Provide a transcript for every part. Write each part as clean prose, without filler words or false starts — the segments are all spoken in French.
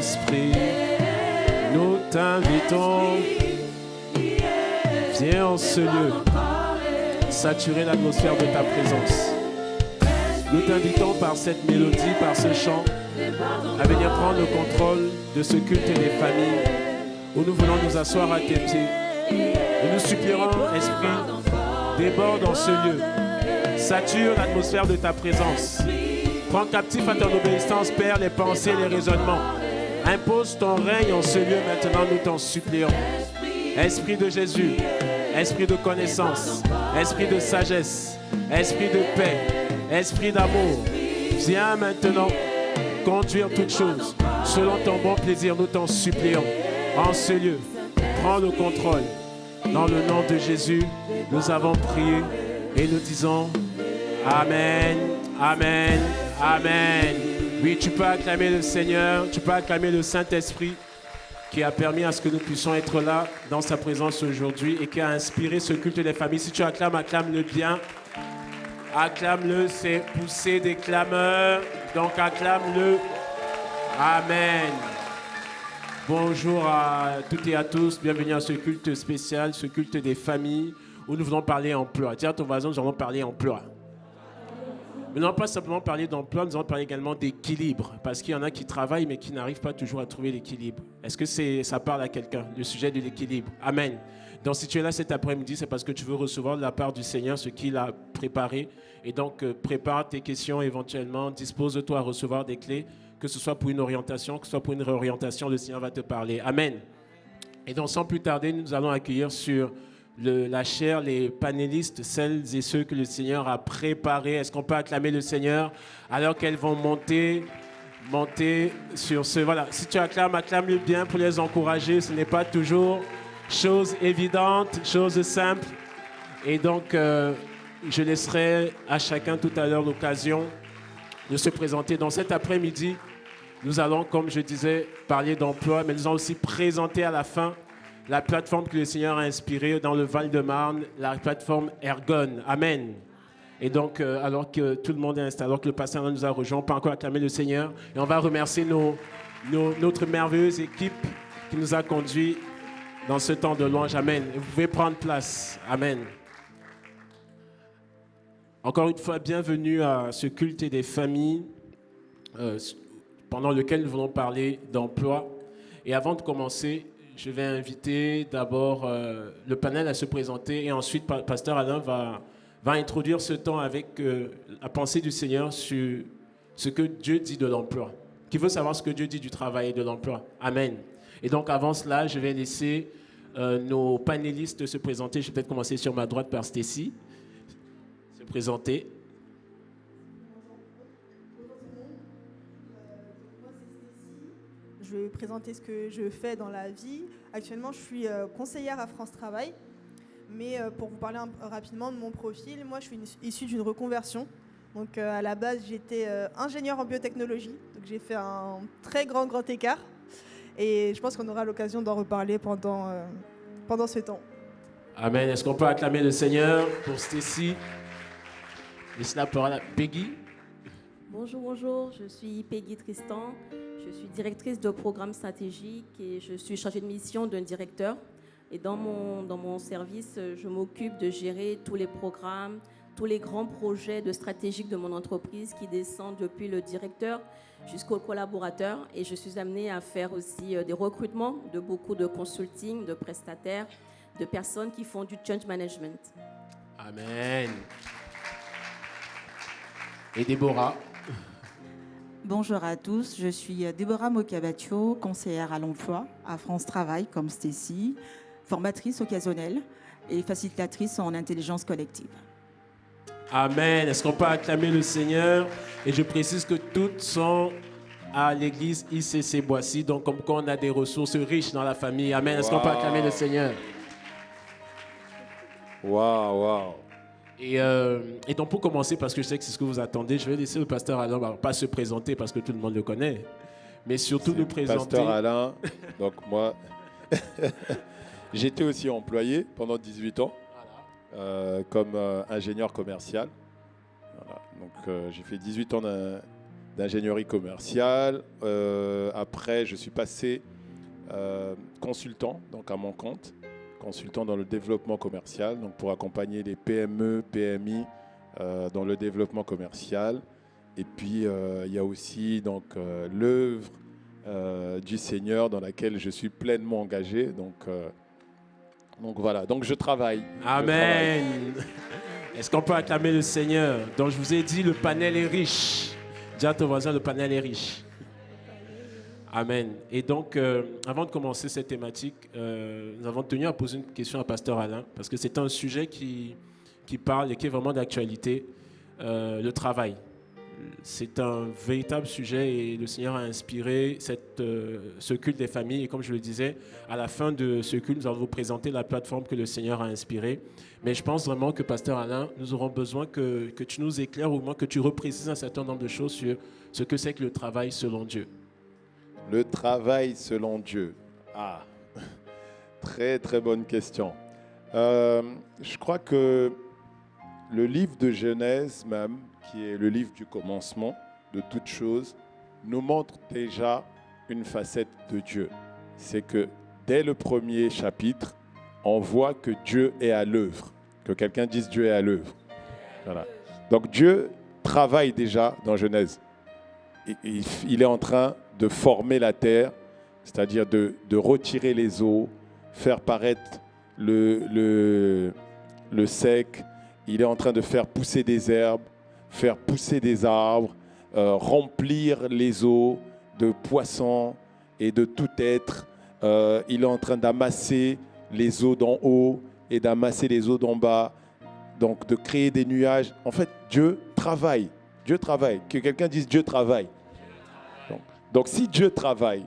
Saint-Esprit, nous t'invitons. Viens en ce lieu, saturer l'atmosphère de ta présence. Nous t'invitons par cette mélodie, par ce chant, à venir prendre le contrôle de ce culte des familles où nous voulons nous asseoir à tes pieds. Et nous supplions, Esprit, déborde dans ce lieu, sature l'atmosphère de ta présence. Prends captif à ton obéissance, Père, les pensées, les raisonnements. Impose ton règne en ce lieu maintenant, nous t'en supplions. Esprit de Jésus, esprit de connaissance, esprit de sagesse, esprit de paix, esprit d'amour, viens maintenant conduire toutes choses selon ton bon plaisir, nous t'en supplions. En ce lieu, prends le contrôle. Dans le nom de Jésus, nous avons prié et nous disons Amen, Amen, Amen. Oui, tu peux acclamer le Seigneur, tu peux acclamer le Saint-Esprit qui a permis à ce que nous puissions être là dans sa présence aujourd'hui et qui a inspiré ce culte des familles. Si tu acclames, acclame-le bien. Acclame-le, c'est pousser des clameurs. Donc acclame-le. Amen. Bonjour à toutes et à tous. Bienvenue à ce culte spécial, ce culte des familles où nous voulons parler emploi. Tiens à ton voisin, nous allons parler emploi. Mais non pas simplement parler d'emploi, nous allons parler également d'équilibre. Parce qu'il y en a qui travaillent mais qui n'arrivent pas toujours à trouver l'équilibre. Est-ce que ça parle à quelqu'un, le sujet de l'équilibre? Amen. Donc si tu es là cet après-midi, c'est parce que tu veux recevoir de la part du Seigneur ce qu'il a préparé. Et donc prépare tes questions éventuellement, dispose-toi à recevoir des clés, que ce soit pour une orientation, que ce soit pour une réorientation, le Seigneur va te parler. Amen. Et donc sans plus tarder, nous allons accueillir sur la chaire les panélistes, celles et ceux que le Seigneur a préparés. Est-ce qu'on peut acclamer le Seigneur alors qu'elles vont monter sur ce... Voilà, si tu acclames, acclame-le bien pour les encourager. Ce n'est pas toujours chose évidente, chose simple. Et donc, je laisserai à chacun tout à l'heure l'occasion de se présenter. Dans cet après-midi, nous allons, comme je disais, parler d'emploi, mais nous allons aussi présenter à la fin la plateforme que le Seigneur a inspirée dans le Val-de-Marne, la plateforme Ergon. Amen. Et donc, alors que tout le monde est installé, alors que le pasteur nous a rejoints, on peut encore acclamer le Seigneur. Et on va remercier notre merveilleuse équipe qui nous a conduits dans ce temps de louange. Amen. Et vous pouvez prendre place. Amen. Encore une fois, bienvenue à ce culte des familles pendant lequel nous voulons parler d'emploi. Et avant de commencer, je vais inviter d'abord le panel à se présenter et ensuite Pasteur Alain va introduire ce temps avec la pensée du Seigneur sur ce que Dieu dit de l'emploi. Qui veut savoir ce que Dieu dit du travail et de l'emploi? Amen. Et donc avant cela, je vais laisser nos panélistes se présenter. Je vais peut-être commencer sur ma droite par Stacy. Se présenter. Je vais présenter ce que je fais dans la vie. Actuellement, je suis conseillère à France Travail. Mais pour vous parler rapidement de mon profil, moi, je suis issue d'une reconversion. Donc, à la base, j'étais ingénieure en biotechnologie. Donc, j'ai fait un très grand écart. Et je pense qu'on aura l'occasion d'en reparler pendant ce temps. Amen. Est-ce qu'on peut acclamer le Seigneur pour Stacy? Laisse la parole à Peggy. Bonjour, je suis Peggy Tristan. Je suis directrice de programme stratégique et je suis chargée de mission d'un directeur. Et dans mon service, je m'occupe de gérer tous les programmes, tous les grands projets de stratégique de mon entreprise qui descendent depuis le directeur jusqu'aux collaborateurs. Et je suis amenée à faire aussi des recrutements de beaucoup de consulting, de prestataires, de personnes qui font du change management. Amen. Et Déborah? Bonjour à tous, je suis Déborah Mocabaccio, conseillère à l'emploi à France Travail comme Stacy, formatrice occasionnelle et facilitatrice en intelligence collective. Amen. Est-ce qu'on peut acclamer le Seigneur? Et je précise que toutes sont à l'église ICC Boissy, donc comme quoi on a des ressources riches dans la famille. Amen. Est-ce qu'on peut acclamer le Seigneur? Waouh. Et donc pour commencer, parce que je sais que c'est ce que vous attendez, je vais laisser le pasteur Alain, pas se présenter parce que tout le monde le connaît, mais surtout nous présenter. Pasteur Alain, donc moi, j'étais aussi employé pendant 18 ans comme ingénieur commercial. Voilà. Donc j'ai fait 18 ans d'ingénierie commerciale. Après, je suis passé consultant, donc à mon compte, consultant dans le développement commercial, donc pour accompagner les PME, PMI dans le développement commercial. Et puis, il y a aussi donc l'œuvre du Seigneur dans laquelle je suis pleinement engagé. Donc voilà, donc je travaille. Amen. Est-ce qu'on peut acclamer le Seigneur? Donc je vous ai dit, le panel est riche. Dis à ton voisin, le panel est riche. Amen. Et donc, avant de commencer cette thématique, nous avons tenu à poser une question à Pasteur Alain, parce que c'est un sujet qui parle et qui est vraiment d'actualité, le travail. C'est un véritable sujet et le Seigneur a inspiré ce culte des familles. Et comme je le disais, à la fin de ce culte, nous allons vous présenter la plateforme que le Seigneur a inspirée. Mais je pense vraiment que, Pasteur Alain, nous aurons besoin que tu nous éclaires, ou au moins que tu reprécises un certain nombre de choses sur ce que c'est que le travail selon Dieu. Le travail selon Dieu. Ah, très très bonne question. Je crois que le livre de Genèse même, qui est le livre du commencement de toutes choses, nous montre déjà une facette de Dieu. C'est que dès le premier chapitre, on voit que Dieu est à l'œuvre. Que quelqu'un dise Dieu est à l'œuvre. Voilà. Donc Dieu travaille déjà dans Genèse. Il est en train de former la terre, c'est-à-dire de retirer les eaux, faire paraître le sec. Il est en train de faire pousser des herbes, faire pousser des arbres, remplir les eaux de poissons et de tout être. Il est en train d'amasser les eaux d'en haut et d'amasser les eaux d'en bas, donc de créer des nuages. En fait, Dieu travaille. Dieu travaille. Que quelqu'un dise Dieu travaille. Donc si Dieu travaille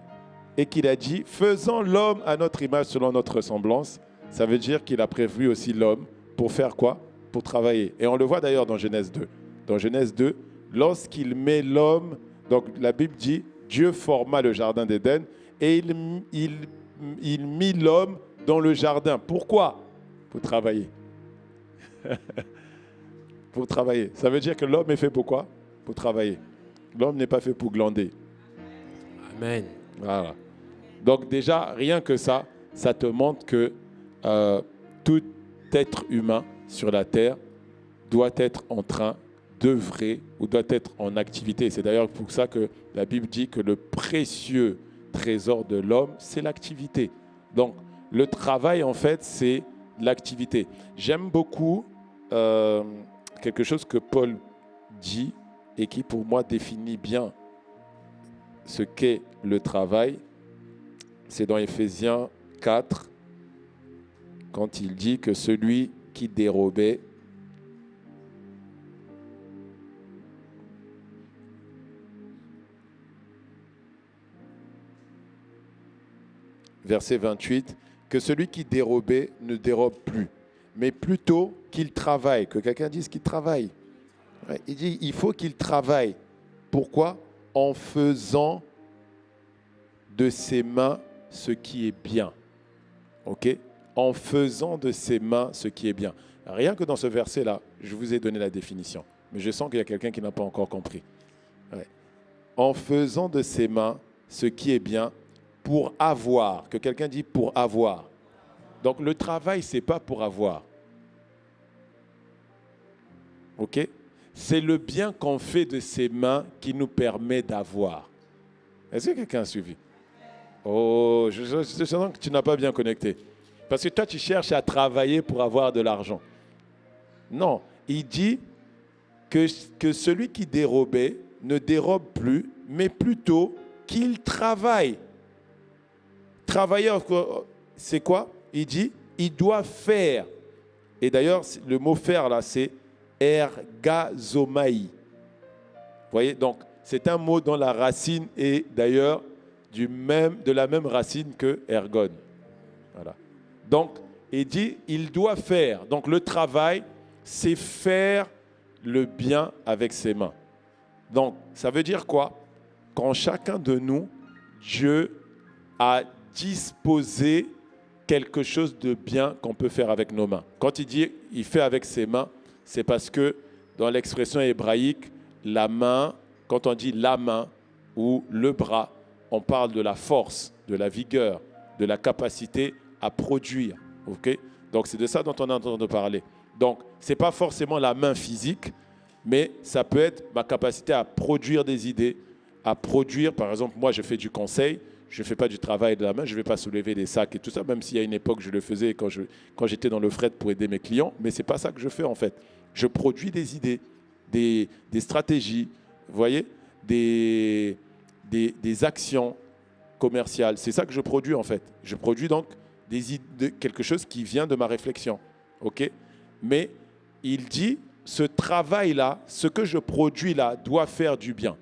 et qu'il a dit « Faisons l'homme à notre image selon notre ressemblance », ça veut dire qu'il a prévu aussi l'homme pour faire quoi? Pour travailler. Et on le voit d'ailleurs dans Genèse 2. Dans Genèse 2, lorsqu'il met l'homme, donc la Bible dit, Dieu forma le jardin d'Éden et il mit l'homme dans le jardin. Pourquoi? Pour travailler. Pour travailler. Ça veut dire que l'homme est fait pour quoi? Pour travailler. L'homme n'est pas fait pour glander. Amen. Voilà. Donc déjà, rien que ça te montre que tout être humain sur la terre doit être en train d'œuvrer ou doit être en activité. C'est d'ailleurs pour ça que la Bible dit que le précieux trésor de l'homme, c'est l'activité. Donc, le travail, en fait, c'est l'activité. J'aime beaucoup quelque chose que Paul dit et qui, pour moi, définit bien ce qu'est le travail. C'est dans Éphésiens 4, quand il dit que celui qui dérobait verset 28, que celui qui dérobait ne dérobe plus, mais plutôt qu'il travaille. Que quelqu'un dise qu'il travaille. Ouais, il dit il faut qu'il travaille. Pourquoi? En faisant de ses mains ce qui est bien. Ok? En faisant de ses mains ce qui est bien. Rien que dans ce verset-là, je vous ai donné la définition. Mais je sens qu'il y a quelqu'un qui n'a pas encore compris. Ouais. En faisant de ses mains ce qui est bien, pour avoir. Que quelqu'un dit pour avoir. Donc le travail, ce n'est pas pour avoir. Ok? C'est le bien qu'on fait de ses mains qui nous permet d'avoir. Est-ce que quelqu'un a suivi? Oh, je sens que tu n'as pas bien connecté. Parce que toi, tu cherches à travailler pour avoir de l'argent. Non, il dit que celui qui dérobait ne dérobe plus, mais plutôt qu'il travaille. Travailler, c'est quoi? Il dit, il doit faire. Et d'ailleurs, le mot faire, là, c'est ergazomai. Vous voyez, donc, c'est un mot dont la racine est d'ailleurs de la même racine que ergon. Voilà. Donc, il dit, il doit faire. Donc, le travail, c'est faire le bien avec ses mains. Donc, ça veut dire quoi? Quand chacun de nous, Dieu a disposé quelque chose de bien qu'on peut faire avec nos mains. Quand il dit il fait avec ses mains, c'est parce que dans l'expression hébraïque, la main quand on dit la main ou le bras, on parle de la force, de la vigueur, de la capacité à produire. Okay? Donc, c'est de ça dont on est en train de parler. Donc, ce n'est pas forcément la main physique, mais ça peut être ma capacité à produire des idées, à produire, par exemple, moi, je fais du conseil, je ne fais pas du travail de la main, je ne vais pas soulever des sacs et tout ça, même s'il y a une époque, je le faisais quand j'étais dans le fret pour aider mes clients, mais ce n'est pas ça que je fais, en fait. Je produis des idées, des stratégies, vous voyez, des actions commerciales. C'est ça que je produis, en fait. Je produis donc quelque chose qui vient de ma réflexion. OK? Mais il dit, ce travail-là, ce que je produis là, doit faire du bien.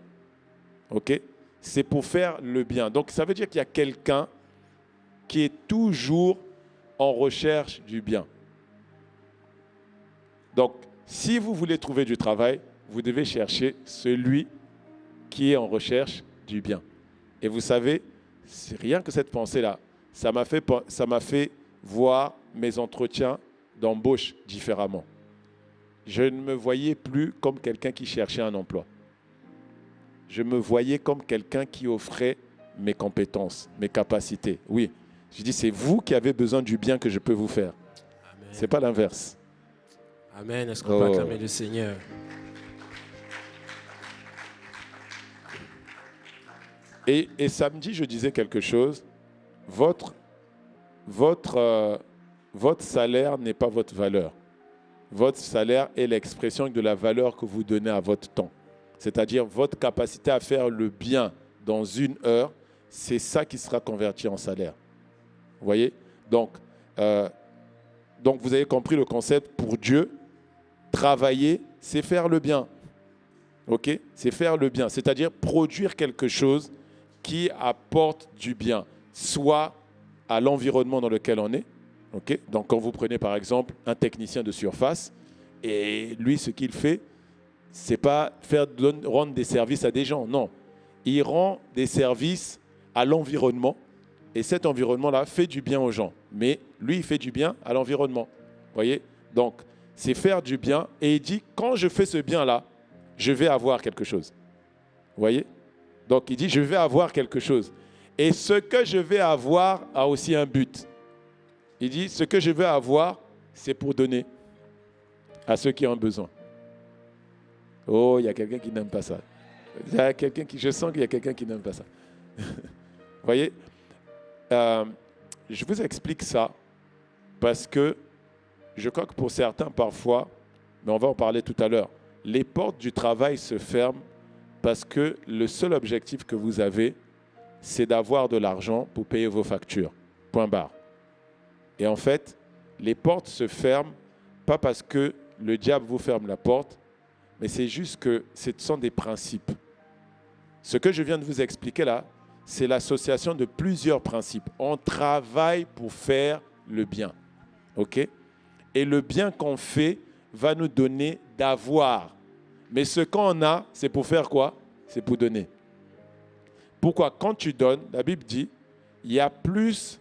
OK? C'est pour faire le bien. Donc, ça veut dire qu'il y a quelqu'un qui est toujours en recherche du bien. Donc, si vous voulez trouver du travail, vous devez chercher celui qui est en recherche du bien. Et vous savez, c'est rien que cette pensée-là, ça m'a fait voir mes entretiens d'embauche différemment. Je ne me voyais plus comme quelqu'un qui cherchait un emploi. Je me voyais comme quelqu'un qui offrait mes compétences, mes capacités. Oui, je dis, c'est vous qui avez besoin du bien que je peux vous faire. Ce n'est pas l'inverse. Amen. Est-ce qu'on peut acclamer le Seigneur? Et samedi, je disais quelque chose. Votre salaire n'est pas votre valeur. Votre salaire est l'expression de la valeur que vous donnez à votre temps. C'est-à-dire votre capacité à faire le bien dans une heure, c'est ça qui sera converti en salaire. Vous voyez? Donc, vous avez compris le concept. Pour Dieu, travailler, c'est faire le bien. OK? C'est faire le bien. C'est-à-dire produire quelque chose qui apporte du bien, soit à l'environnement dans lequel on est. Okay? Donc, quand vous prenez par exemple un technicien de surface, et lui, ce qu'il fait, ce n'est pas rendre des services à des gens, non. Il rend des services à l'environnement, et cet environnement-là fait du bien aux gens. Mais lui, il fait du bien à l'environnement. Vous voyez? Donc, c'est faire du bien, et il dit, quand je fais ce bien-là, je vais avoir quelque chose. Vous voyez? Donc, il dit, je vais avoir quelque chose. Et ce que je vais avoir a aussi un but. Il dit, ce que je vais avoir, c'est pour donner à ceux qui ont besoin. Oh, il y a quelqu'un qui n'aime pas ça. Je sens qu'il y a quelqu'un qui n'aime pas ça. Vous voyez, je vous explique ça parce que je crois que pour certains, parfois, mais on va en parler tout à l'heure, les portes du travail se ferment parce que le seul objectif que vous avez, c'est d'avoir de l'argent pour payer vos factures. Point barre. Et en fait, les portes se ferment, pas parce que le diable vous ferme la porte, mais c'est juste que ce sont des principes. Ce que je viens de vous expliquer là, c'est l'association de plusieurs principes. On travaille pour faire le bien. OK? Et le bien qu'on fait va nous donner d'avoir. Mais ce qu'on a, c'est pour faire quoi? C'est pour donner. Pourquoi? Quand tu donnes, la Bible dit, il y a plus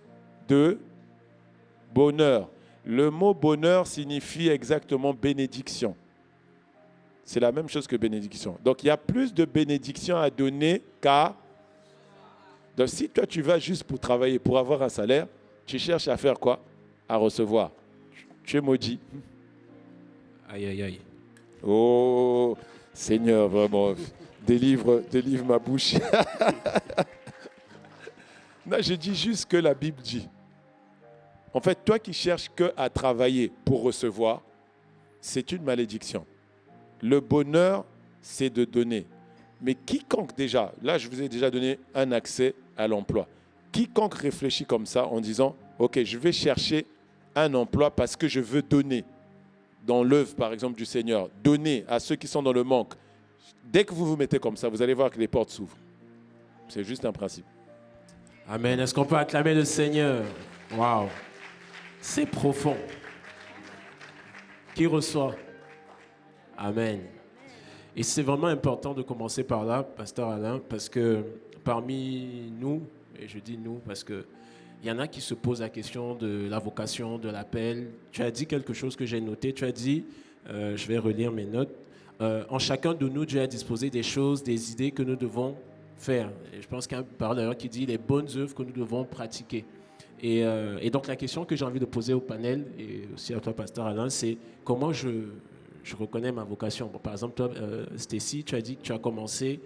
de bonheur. Le mot bonheur signifie exactement bénédiction. C'est la même chose que bénédiction. Donc, il y a plus de bénédiction à donner qu'à... Donc, si toi, tu vas juste pour travailler, pour avoir un salaire, tu cherches à faire quoi? À recevoir. Tu es maudit. Aïe, aïe, aïe. Oh, Seigneur, vraiment, délivre ma bouche. Non, je dis juste que la Bible dit. En fait, toi qui cherches que à travailler pour recevoir, c'est une malédiction. Le bonheur, c'est de donner. Mais quiconque déjà, là je vous ai déjà donné un accès à l'emploi. Quiconque réfléchit comme ça en disant, ok, je vais chercher un emploi parce que je veux donner. Dans l'œuvre, par exemple, du Seigneur, donner à ceux qui sont dans le manque. Dès que vous vous mettez comme ça, vous allez voir que les portes s'ouvrent. C'est juste un principe. Amen. Est-ce qu'on peut acclamer le Seigneur? Waouh. C'est profond. Qui reçoit? Amen. Et c'est vraiment important de commencer par là, Pasteur Alain, parce que parmi nous, et je dis nous parce que il y en a qui se posent la question de la vocation, de l'appel. Tu as dit quelque chose que j'ai noté. Tu as dit, je vais relire mes notes, en chacun de nous, Dieu a disposé des choses, des idées que nous devons faire. Et je pense qu'il y a une parole d'ailleurs qui dit les bonnes œuvres que nous devons pratiquer. Et donc la question que j'ai envie de poser au panel, et aussi à toi, Pasteur Alain, c'est comment je reconnais ma vocation. Bon, par exemple, toi, Stacy, tu as dit que tu as commencé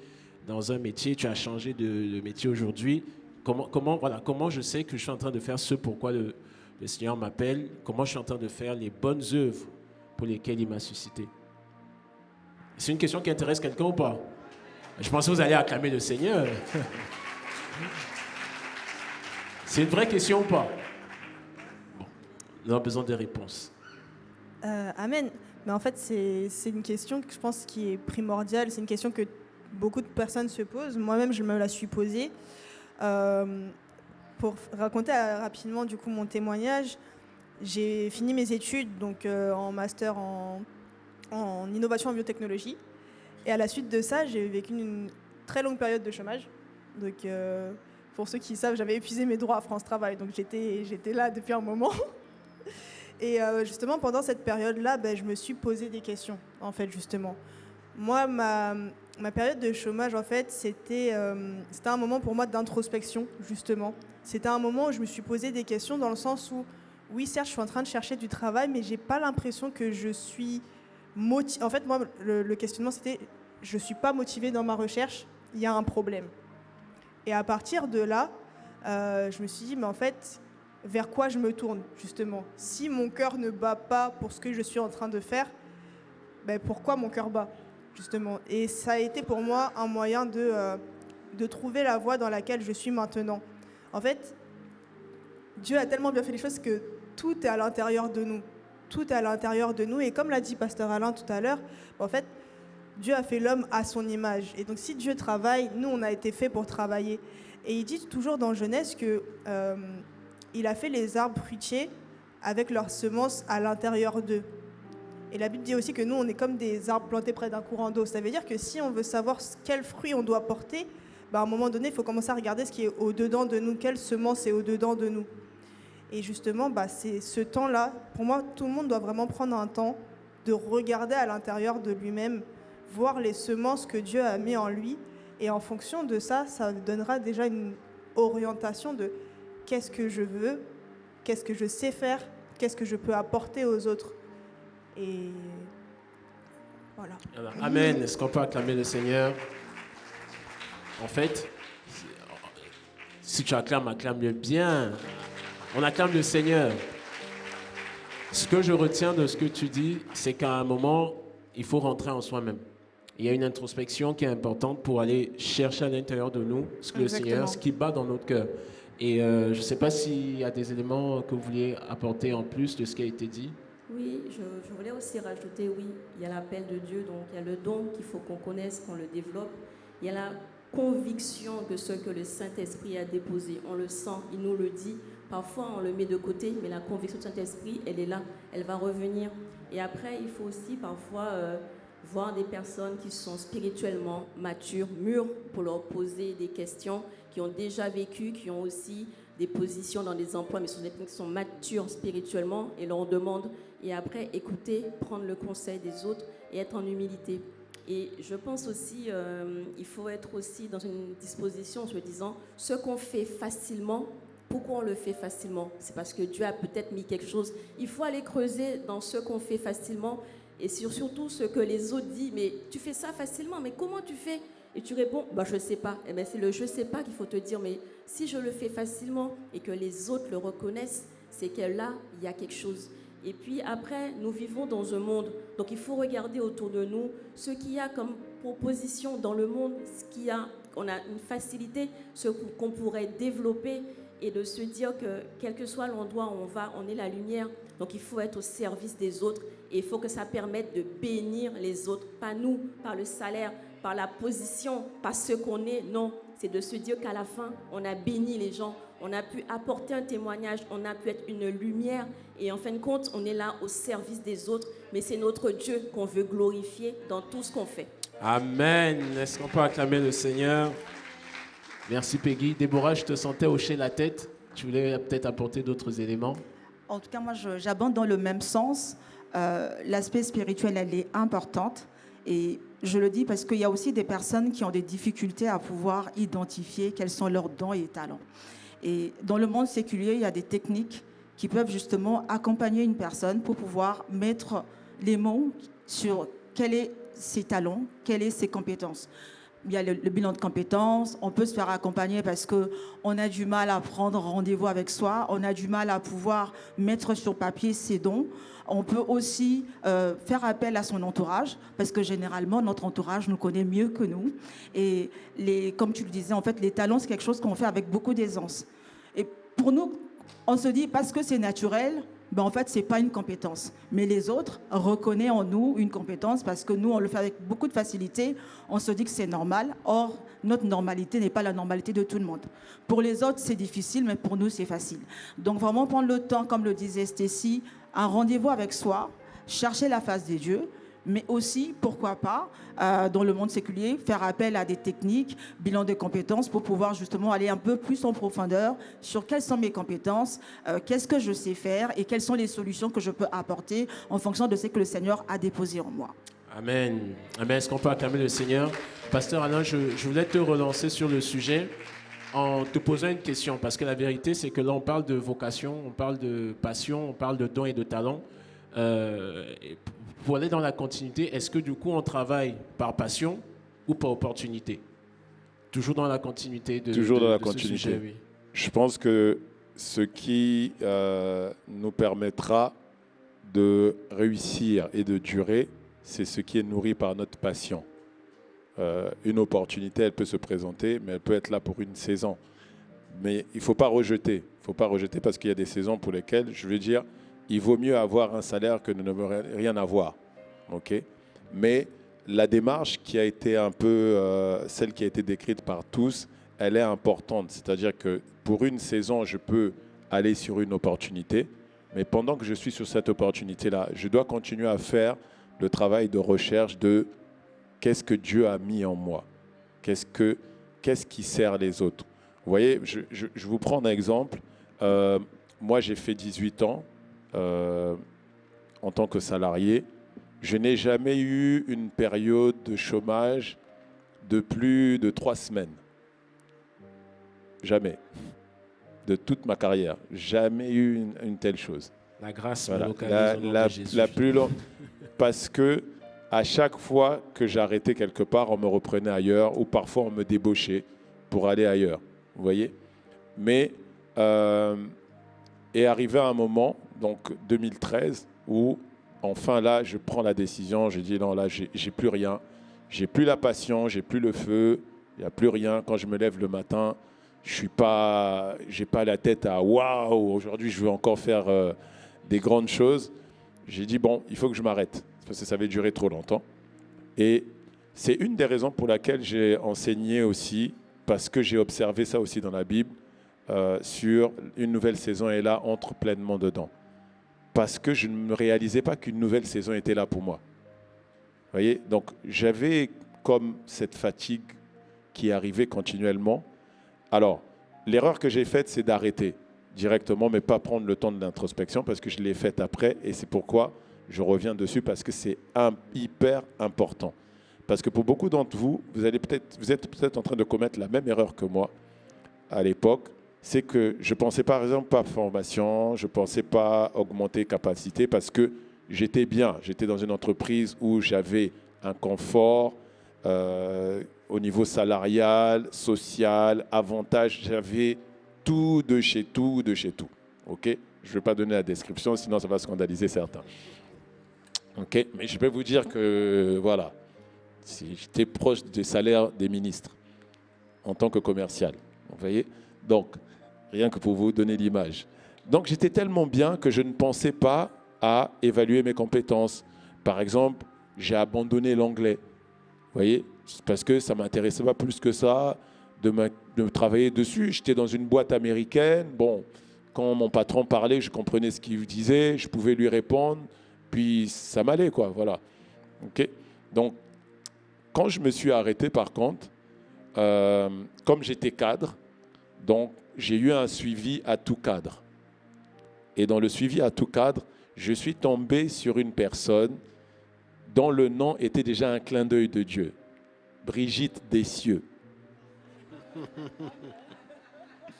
dans un métier, tu as changé de métier aujourd'hui. Comment je sais que je suis en train de faire ce pourquoi le Seigneur m'appelle? Comment je suis en train de faire les bonnes œuvres pour lesquelles il m'a suscité? C'est une question qui intéresse quelqu'un ou pas? Je pensais que vous alliez acclamer le Seigneur. C'est une vraie question ou pas? Bon, nous avons besoin de réponses. Amen. Mais en fait, c'est une question que je pense qui est primordiale. C'est une question que beaucoup de personnes se posent. Moi-même, je me la suis posée. Pour raconter rapidement du coup mon témoignage, j'ai fini mes études donc en master en innovation en biotechnologie. Et à la suite de ça, j'ai vécu une très longue période de chômage. Donc, pour ceux qui savent, j'avais épuisé mes droits à France Travail. Donc, j'étais là depuis un moment. Et justement, pendant cette période-là, je me suis posé des questions, en fait, justement. Moi, ma période de chômage, en fait, c'était un moment pour moi d'introspection, justement. C'était un moment où je me suis posé des questions dans le sens où, oui, certes, je suis en train de chercher du travail, mais j'ai pas l'impression que je suis motivée. En fait, moi, le questionnement, c'était, je suis pas motivée dans ma recherche, il y a un problème. Et à partir de là, je me suis dit, mais en fait, vers quoi je me tourne, justement? Si mon cœur ne bat pas pour ce que je suis en train de faire, pourquoi mon cœur bat, justement? Et ça a été pour moi un moyen de trouver la voie dans laquelle je suis maintenant. En fait, Dieu a tellement bien fait les choses que tout est à l'intérieur de nous. Tout est à l'intérieur de nous. Et comme l'a dit Pasteur Alain tout à l'heure, en fait, Dieu a fait l'homme à son image. Et donc, si Dieu travaille, nous, on a été fait pour travailler. Et il dit toujours dans Genèse que il a fait les arbres fruitiers avec leurs semences à l'intérieur d'eux. Et la Bible dit aussi que nous, on est comme des arbres plantés près d'un courant d'eau. Ça veut dire que si on veut savoir quel fruit on doit porter, à un moment donné, il faut commencer à regarder ce qui est au-dedans de nous, quelle semence est au-dedans de nous. Et justement, c'est ce temps-là, pour moi, tout le monde doit vraiment prendre un temps de regarder à l'intérieur de lui-même, voir les semences que Dieu a mis en lui. Et en fonction de ça, ça donnera déjà une orientation de qu'est-ce que je veux, qu'est-ce que je sais faire, qu'est-ce que je peux apporter aux autres. Et voilà. Alors, amen. Est-ce qu'on peut acclamer le Seigneur? En fait, si tu acclames, acclame-le bien. On acclame le Seigneur. Ce que je retiens de ce que tu dis, c'est qu'à un moment, il faut rentrer en soi-même. Il y a une introspection qui est importante pour aller chercher à l'intérieur de nous ce que le Seigneur, ce qui bat dans notre cœur. Et je ne sais pas s'il y a des éléments que vous vouliez apporter en plus de ce qui a été dit. Oui, je voulais aussi rajouter, oui, il y a l'appel de Dieu, donc il y a le don qu'il faut qu'on connaisse, qu'on le développe. Il y a la conviction que ce que le Saint-Esprit a déposé, on le sent, il nous le dit. Parfois, on le met de côté, mais la conviction du Saint-Esprit, elle est là, elle va revenir. Et après, il faut aussi parfois voir des personnes qui sont spirituellement matures, mûres, pour leur poser des questions, qui ont déjà vécu, qui ont aussi des positions dans des emplois, mais ce sont des personnes qui sont matures spirituellement, et leur demande. Et après, écouter, prendre le conseil des autres et être en humilité. Et je pense aussi, il faut être aussi dans une disposition, en se disant, ce qu'on fait facilement, pourquoi on le fait facilement? C'est parce que Dieu a peut-être mis quelque chose. Il faut aller creuser dans ce qu'on fait facilement et surtout ce que les autres disent. Mais tu fais ça facilement, mais comment tu fais? Et tu réponds, je ne sais pas. Eh bien, c'est le je ne sais pas qu'il faut te dire. Mais si je le fais facilement et que les autres le reconnaissent, c'est que là, il y a quelque chose. Et puis après, nous vivons dans un monde. Donc il faut regarder autour de nous ce qu'il y a comme proposition dans le monde, ce qu'il y a, on a une facilité, ce qu'on pourrait développer et de se dire que quel que soit l'endroit où on va, on est la lumière. Donc il faut être au service des autres et il faut que ça permette de bénir les autres. Pas nous, par le salaire, par la position, par ce qu'on est. Non, c'est de se dire qu'à la fin, on a béni les gens. On a pu apporter un témoignage, on a pu être une lumière et en fin de compte, on est là au service des autres, mais c'est notre Dieu qu'on veut glorifier dans tout ce qu'on fait. Amen. Est-ce qu'on peut acclamer le Seigneur? Merci Peggy. Déborah, je te sentais hocher la tête. Tu voulais peut-être apporter d'autres éléments? En tout cas, moi, j'abonde dans le même sens. L'aspect spirituel, elle est importante. Et je le dis parce qu'il y a aussi des personnes qui ont des difficultés à pouvoir identifier quels sont leurs dons et talents. Et dans le monde séculier, il y a des techniques qui peuvent justement accompagner une personne pour pouvoir mettre les mots sur quels sont ses talents, quelles sont ses compétences. Il y a le bilan de compétences, on peut se faire accompagner parce qu'on a du mal à prendre rendez-vous avec soi, on a du mal à pouvoir mettre sur papier ses dons. On peut aussi faire appel à son entourage parce que généralement, notre entourage nous connaît mieux que nous. Et comme tu le disais, en fait, les talents, c'est quelque chose qu'on fait avec beaucoup d'aisance. Et pour nous, on se dit parce que c'est naturel, ben en fait, ce n'est pas une compétence. Mais les autres reconnaissent en nous une compétence parce que nous, on le fait avec beaucoup de facilité. On se dit que c'est normal. Or, notre normalité n'est pas la normalité de tout le monde. Pour les autres, c'est difficile, mais pour nous, c'est facile. Donc, vraiment prendre le temps, comme le disait Stécie, un rendez-vous avec soi, chercher la face des dieux, mais aussi, pourquoi pas, dans le monde séculier, faire appel à des techniques, bilan de compétences, pour pouvoir justement aller un peu plus en profondeur sur quelles sont mes compétences, qu'est-ce que je sais faire et quelles sont les solutions que je peux apporter en fonction de ce que le Seigneur a déposé en moi. Amen. Amen. Est-ce qu'on peut acclamer le Seigneur? Pasteur Alain, je voulais te relancer sur le sujet en te posant une question, parce que la vérité, c'est que là, on parle de vocation, on parle de passion, on parle de dons et de talents. Pour aller dans la continuité, est-ce que du coup on travaille par passion ou par opportunité? Toujours dans la continuité de Toujours dans la ce continuité. sujet, oui. Je pense que ce qui nous permettra de réussir et de durer, c'est ce qui est nourri par notre passion. Une opportunité, elle peut se présenter, mais elle peut être là pour une saison. Mais il ne faut pas rejeter. Il ne faut pas rejeter parce qu'il y a des saisons pour lesquelles, je veux dire, il vaut mieux avoir un salaire que de ne rien avoir. Okay? Mais la démarche qui a été un peu celle qui a été décrite par tous, elle est importante. C'est-à-dire que pour une saison, je peux aller sur une opportunité, mais pendant que je suis sur cette opportunité-là, je dois continuer à faire le travail de recherche de qu'est-ce que Dieu a mis en moi, qu'est-ce qui sert les autres. Vous voyez, je vous prends un exemple. Moi, j'ai fait 18 ans. En tant que salarié, je n'ai jamais eu une période de chômage de plus de 3 semaines. Jamais. De toute ma carrière. Jamais eu une telle chose. La grâce, voilà. de Jésus. La plus longue. Parce que à chaque fois que j'arrêtais quelque part, on me reprenait ailleurs ou parfois on me débauchait pour aller ailleurs. Vous voyez? Mais est arrivé un moment, donc 2013, où enfin là, je prends la décision, je dis non, là, j'ai plus rien, j'ai plus la passion, j'ai plus le feu, il n'y a plus rien. Quand je me lève le matin, j'ai pas la tête à waouh, aujourd'hui je veux encore faire des grandes choses. J'ai dit bon, il faut que je m'arrête, parce que ça avait duré trop longtemps. Et c'est une des raisons pour laquelle j'ai enseigné aussi, parce que j'ai observé ça aussi dans la Bible, sur une nouvelle saison est là, entre pleinement dedans. Parce que je ne me réalisais pas qu'une nouvelle saison était là pour moi. Vous voyez? Donc, j'avais comme cette fatigue qui arrivait continuellement. Alors, l'erreur que j'ai faite, c'est d'arrêter directement, mais pas prendre le temps de l'introspection, parce que je l'ai faite après, et c'est pourquoi je reviens dessus, parce que c'est hyper important. Parce que pour beaucoup d'entre vous, vous êtes peut-être en train de commettre la même erreur que moi à l'époque. C'est que je ne pensais par exemple pas formation, je ne pensais pas augmenter capacité parce que j'étais bien. J'étais dans une entreprise où j'avais un confort au niveau salarial, social, avantage. J'avais tout de chez tout, de chez tout. Okay? Je ne vais pas donner la description, sinon ça va scandaliser certains. Okay? Mais je peux vous dire que voilà, j'étais proche des salaires des ministres en tant que commercial. Vous voyez? Donc, rien que pour vous donner l'image. Donc, j'étais tellement bien que je ne pensais pas à évaluer mes compétences. Par exemple, j'ai abandonné l'anglais. Vous voyez? Parce que ça ne m'intéressait pas plus que ça de travailler dessus. J'étais dans une boîte américaine. Bon, quand mon patron parlait, je comprenais ce qu'il disait, je pouvais lui répondre, puis ça m'allait, quoi. Voilà. Okay? Donc, quand je me suis arrêté, par contre, comme j'étais cadre, donc, j'ai eu un suivi à tout cadre. Et dans le suivi à tout cadre, je suis tombé sur une personne dont le nom était déjà un clin d'œil de Dieu. Brigitte Dessieux. Vous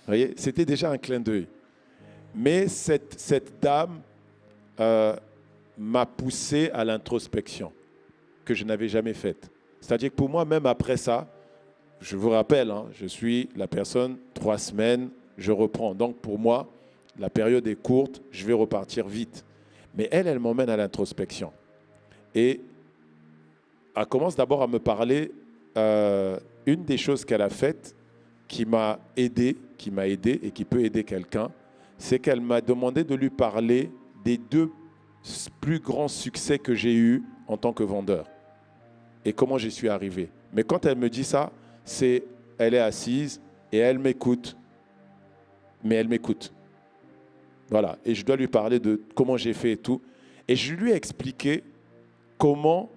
voyez, c'était déjà un clin d'œil. Mais cette dame m'a poussé à l'introspection que je n'avais jamais faite. C'est-à-dire que pour moi, même après ça, je vous rappelle, je suis la personne, 3 semaines, je reprends. Donc pour moi, la période est courte, je vais repartir vite. Mais elle m'emmène à l'introspection. Et elle commence d'abord à me parler, une des choses qu'elle a faites qui m'a aidé et qui peut aider quelqu'un, c'est qu'elle m'a demandé de lui parler des 2 plus grands succès que j'ai eus en tant que vendeur et comment j'y suis arrivé. Mais quand elle me dit ça, elle est assise et elle m'écoute, mais elle m'écoute. Voilà, et je dois lui parler de comment j'ai fait et tout. Et je lui ai expliqué comment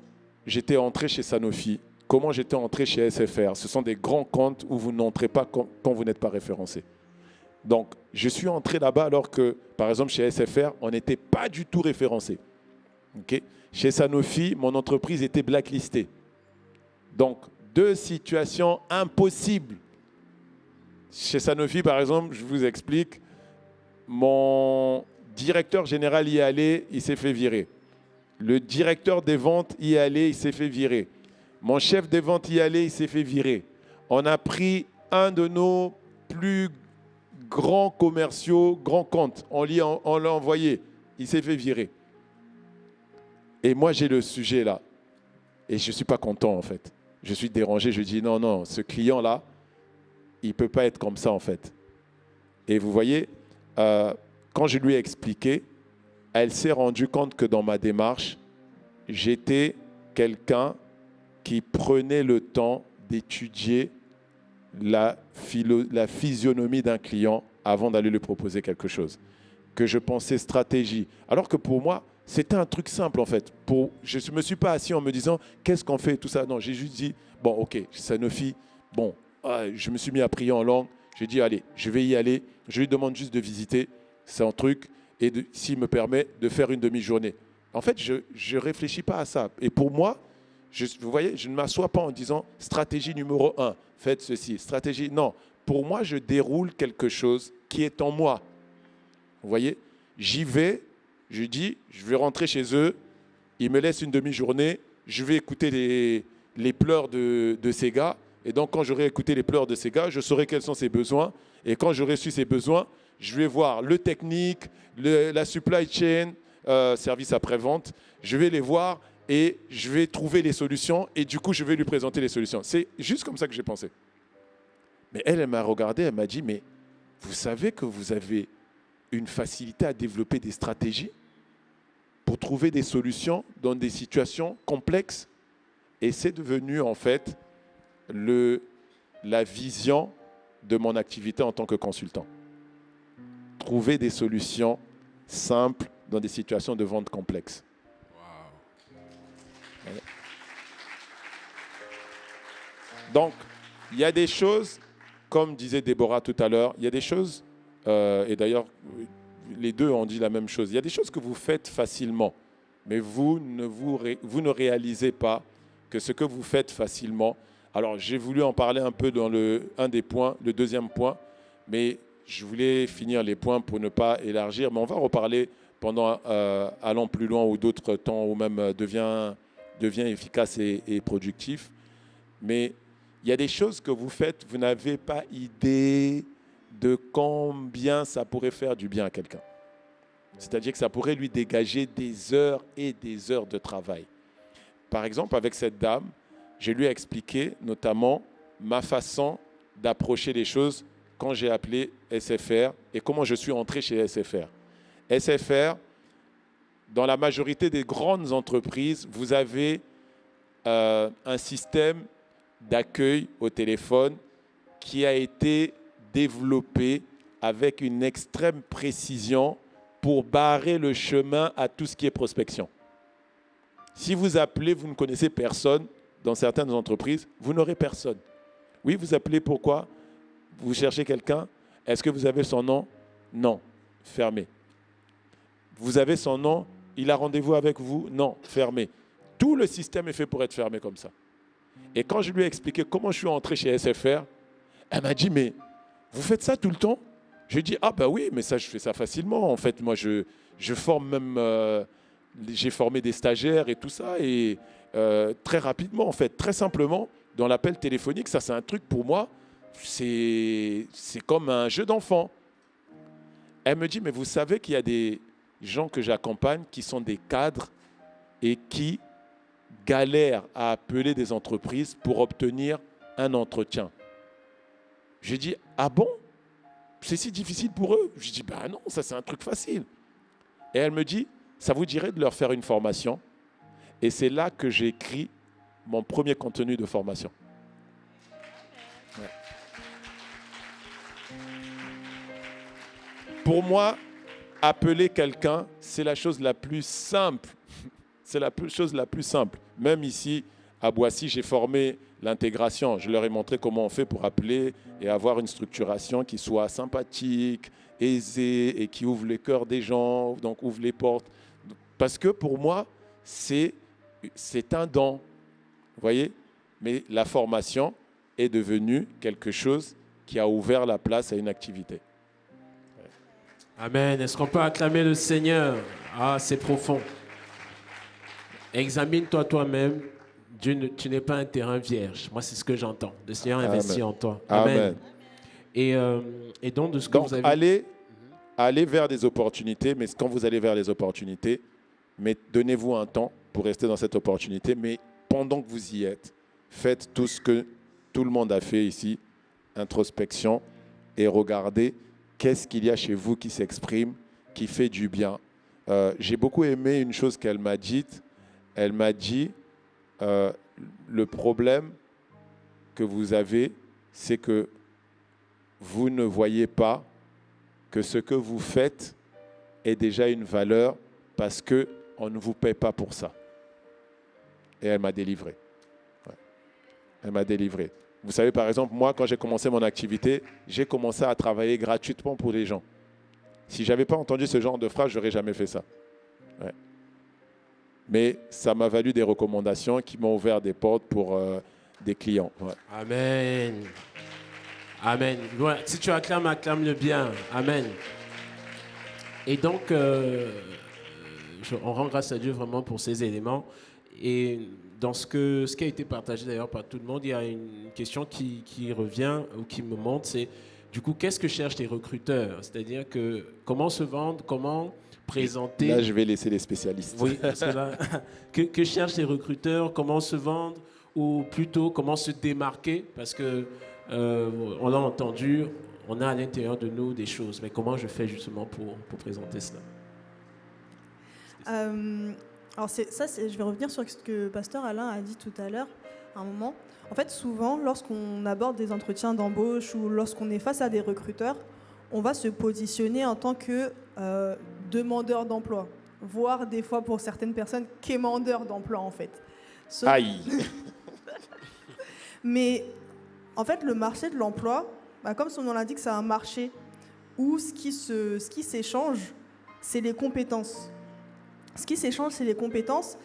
j'étais entré chez Sanofi, comment j'étais entré chez SFR. Ce sont des grands comptes où vous n'entrez pas quand vous n'êtes pas référencé. Donc, je suis entré là-bas alors que, par exemple, chez SFR, on n'était pas du tout référencé. Okay? Chez Sanofi, mon entreprise était blacklistée. Donc, 2 situations impossibles. Chez Sanofi, par exemple, je vous explique, mon directeur général y allait, il s'est fait virer. Le directeur des ventes y allait, il s'est fait virer. Mon chef des ventes y allait, il s'est fait virer. On a pris un de nos plus grands commerciaux, grands comptes. On l'a envoyé, il s'est fait virer. Et moi, j'ai le sujet là. Et je ne suis pas content, en fait. Je suis dérangé, je dis non, ce client-là, il ne peut pas être comme ça, en fait. Et vous voyez, quand je lui ai expliqué, elle s'est rendue compte que dans ma démarche, j'étais quelqu'un qui prenait le temps d'étudier la physionomie d'un client avant d'aller lui proposer quelque chose. Que je pensais stratégie. Alors que pour moi, c'était un truc simple en fait. Je ne me suis pas assis en me disant qu'est-ce qu'on fait et tout ça. Non, j'ai juste dit, bon ok, Sanofi, bon, je me suis mis à prier en langue. J'ai dit, allez, je vais y aller. Je lui demande juste de visiter. C'est un truc. Et s'il me permet de faire une demi-journée. En fait, je ne réfléchis pas à ça. Et pour moi, vous voyez, je ne m'assois pas en disant stratégie numéro 1, faites ceci. Stratégie, non. Pour moi, je déroule quelque chose qui est en moi. Vous voyez, j'y vais, je dis, je vais rentrer chez eux, ils me laissent une demi-journée, je vais écouter les pleurs de ces gars. Et donc, quand j'aurai écouté les pleurs de ces gars, je saurai quels sont ses besoins. Et quand j'aurai su ses besoins, je vais voir le technique, la supply chain, service après-vente. Je vais les voir et je vais trouver les solutions. Et du coup, je vais lui présenter les solutions. C'est juste comme ça que j'ai pensé. Mais elle m'a regardé, elle m'a dit, mais vous savez que vous avez une facilité à développer des stratégies pour trouver des solutions dans des situations complexes. Et c'est devenu en fait la vision de mon activité en tant que consultant. Trouver des solutions simples dans des situations de vente complexes. Wow. Donc, il y a des choses, comme disait Déborah tout à l'heure, il y a des choses, et d'ailleurs, les deux ont dit la même chose, il y a des choses que vous faites facilement, mais vous ne réalisez pas que ce que vous faites facilement. Alors, j'ai voulu en parler un peu dans un des points, le deuxième point, mais je voulais finir les points pour ne pas élargir, mais on va reparler pendant allant plus loin ou d'autres temps où même devient efficace et productif. Mais il y a des choses que vous faites, vous n'avez pas idée de combien ça pourrait faire du bien à quelqu'un. C'est-à-dire que ça pourrait lui dégager des heures et des heures de travail. Par exemple, avec cette dame, je lui ai expliqué notamment ma façon d'approcher les choses quand j'ai appelé SFR et comment je suis entré chez SFR. SFR, dans la majorité des grandes entreprises, vous avez un système d'accueil au téléphone qui a été développé avec une extrême précision pour barrer le chemin à tout ce qui est prospection. Si vous appelez, vous ne connaissez personne dans certaines entreprises, vous n'aurez personne. Oui, vous appelez pourquoi ? Vous cherchez quelqu'un ? Est-ce que vous avez son nom ? Non. Fermé. Vous avez son nom ? Il a rendez-vous avec vous ? Non. Fermé. Tout le système est fait pour être fermé comme ça. Et quand je lui ai expliqué comment je suis entré chez SFR, elle m'a dit, mais vous faites ça tout le temps? Je lui ai dit, ah ben oui, mais ça, je fais ça facilement. En fait, moi, je forme même, j'ai formé des stagiaires et tout ça, et très rapidement, en fait, très simplement, dans l'appel téléphonique, ça c'est un truc pour moi, c'est comme un jeu d'enfant. Elle me dit, mais vous savez qu'il y a des gens que j'accompagne qui sont des cadres et qui galèrent à appeler des entreprises pour obtenir un entretien. J'ai dit, ah bon? C'est si difficile pour eux? Je dis, ben non, ça c'est un truc facile. Et elle me dit, ça vous dirait de leur faire une formation? Et c'est là que j'ai écrit mon premier contenu de formation. Ouais. Pour moi, appeler quelqu'un, c'est la chose la plus simple. C'est la chose la plus simple. Même ici, à Boissy, j'ai formé l'intégration. Je leur ai montré comment on fait pour appeler et avoir une structuration qui soit sympathique, aisée et qui ouvre les cœurs des gens, donc ouvre les portes. Parce que pour moi, c'est un don. Vous voyez? Mais la formation est devenue quelque chose qui a ouvert la place à une activité. Amen. Est-ce qu'on peut acclamer le Seigneur? Ah, c'est profond. Examine-toi toi-même. Tu n'es pas un terrain vierge. Moi, c'est ce que j'entends. Le Seigneur investit en toi. Amen. Et donc, de ce que vous avez... Allez vers des opportunités, mais quand vous allez vers les opportunités, mais donnez-vous un temps pour rester dans cette opportunité, mais pendant que vous y êtes, faites tout ce que tout le monde a fait ici, introspection, et regardez qu'est-ce qu'il y a chez vous qui s'exprime, qui fait du bien. J'ai beaucoup aimé une chose qu'elle m'a dite. Elle m'a dit, le problème que vous avez, c'est que vous ne voyez pas que ce que vous faites est déjà une valeur parce qu'on ne vous paie pas pour ça. Et elle m'a délivré. Ouais. Elle m'a délivré. Vous savez, par exemple, moi, quand j'ai commencé mon activité, j'ai commencé à travailler gratuitement pour les gens. Si je n'avais pas entendu ce genre de phrase, je n'aurais jamais fait ça. Ouais. Mais ça m'a valu des recommandations qui m'ont ouvert des portes pour des clients. Ouais. Amen. Amen. Ouais, si tu acclames, acclame-le bien. Amen. Et donc, on rend grâce à Dieu vraiment pour ces éléments. Et dans ce qui a été partagé d'ailleurs par tout le monde, il y a une question qui revient ou qui me montre, c'est du coup, qu'est-ce que cherchent les recruteurs? C'est-à-dire que comment se vendre, comment présenter... Là, je vais laisser les spécialistes. Oui, parce que là, que cherchent les recruteurs? Comment se vendre? Ou plutôt, comment se démarquer? Parce que on l'a entendu, on a à l'intérieur de nous des choses. Mais comment je fais justement pour présenter cela? Alors je vais revenir sur ce que Pasteur Alain a dit tout à l'heure, à un moment. En fait, souvent, lorsqu'on aborde des entretiens d'embauche ou lorsqu'on est face à des recruteurs, on va se positionner en tant que demandeur d'emploi, voire des fois pour certaines personnes, quémandeur d'emploi en fait. Aïe. Mais en fait, le marché de l'emploi, comme son nom l'indique, c'est un marché où ce qui s'échange, c'est les compétences. Ce qui s'échange, c'est les compétences.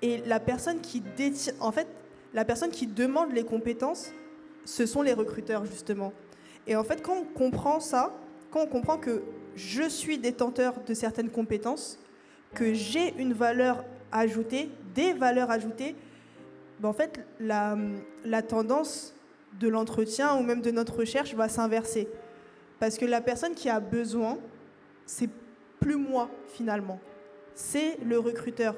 Et la personne qui détient, en fait, la personne qui demande les compétences, ce sont les recruteurs, justement. Et en fait, quand on comprend ça, quand on comprend que je suis détenteur de certaines compétences, que j'ai une valeur ajoutée, des valeurs ajoutées, en fait, la tendance de l'entretien ou même de notre recherche va s'inverser. Parce que la personne qui a besoin, c'est plus moi, finalement. C'est le recruteur.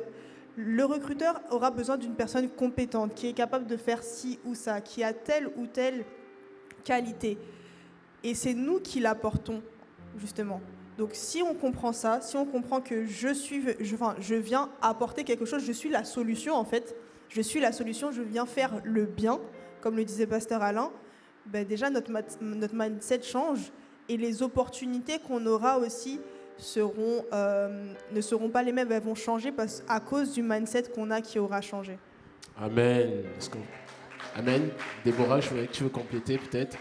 Le recruteur aura besoin d'une personne compétente, qui est capable de faire ci ou ça, qui a telle ou telle qualité. Et c'est nous qui l'apportons, justement. Donc si on comprend ça, si on comprend que je viens apporter quelque chose, je suis la solution en fait, je suis la solution, je viens faire le bien, comme le disait Pasteur Alain, déjà notre mindset change et les opportunités qu'on aura aussi ne seront pas les mêmes, elles vont changer à cause du mindset qu'on a qui aura changé. Amen. Amen. Déborah, tu veux compléter peut-être?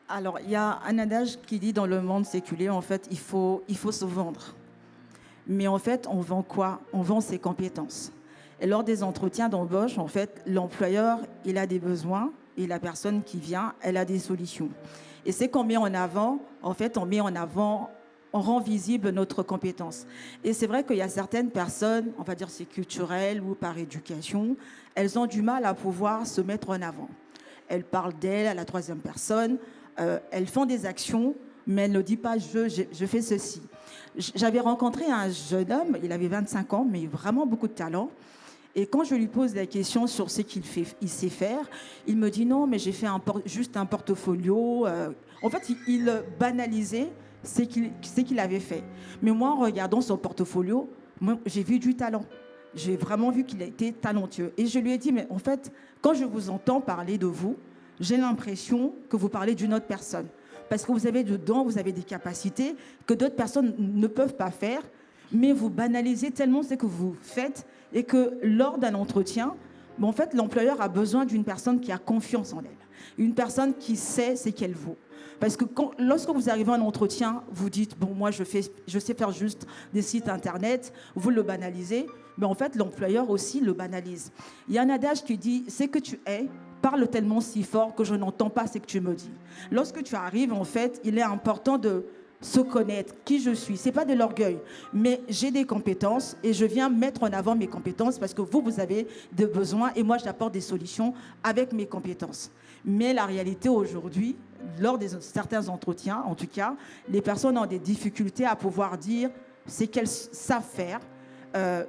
Alors, il y a un adage qui dit dans le monde séculier, en fait, il faut se vendre. Mais en fait, on vend quoi? On vend ses compétences. Et lors des entretiens d'embauche, en fait, l'employeur, il a des besoins et la personne qui vient, elle a des solutions. Et c'est qu'on met en avant, en fait, on rend visible notre compétence. Et c'est vrai qu'il y a certaines personnes, on va dire c'est culturel ou par éducation, elles ont du mal à pouvoir se mettre en avant. Elles parlent d'elles à la troisième personne, elles font des actions, mais elles ne disent pas je fais ceci. J'avais rencontré un jeune homme, il avait 25 ans, mais vraiment beaucoup de talent. Et quand je lui pose la question sur ce qu'il sait faire, il me dit non, mais j'ai fait juste un portfolio. En fait, il banalisait ce qu'il avait fait. Mais moi, en regardant son portfolio, j'ai vu du talent. J'ai vraiment vu qu'il était talentueux. Et je lui ai dit, mais en fait, quand je vous entends parler de vous, j'ai l'impression que vous parlez d'une autre personne. Parce que vous avez des dons, vous avez des capacités que d'autres personnes ne peuvent pas faire, mais vous banalisez tellement ce que vous faites et que lors d'un entretien, en fait, l'employeur a besoin d'une personne qui a confiance en elle, une personne qui sait ce qu'elle vaut. Parce que lorsque vous arrivez à un entretien, vous dites, bon, moi, je sais faire juste des sites Internet, vous le banalisez, mais en fait, l'employeur aussi le banalise. Il y a un adage qui dit, c'est que tu es, parle tellement si fort que je n'entends pas ce que tu me dis. Lorsque tu arrives, en fait, il est important de se connaître, qui je suis. Ce n'est pas de l'orgueil, mais j'ai des compétences et je viens mettre en avant mes compétences parce que vous avez des besoins et moi, j'apporte des solutions avec mes compétences. Mais la réalité aujourd'hui, lors de certains entretiens, en tout cas, les personnes ont des difficultés à pouvoir dire ce qu'elles savent faire,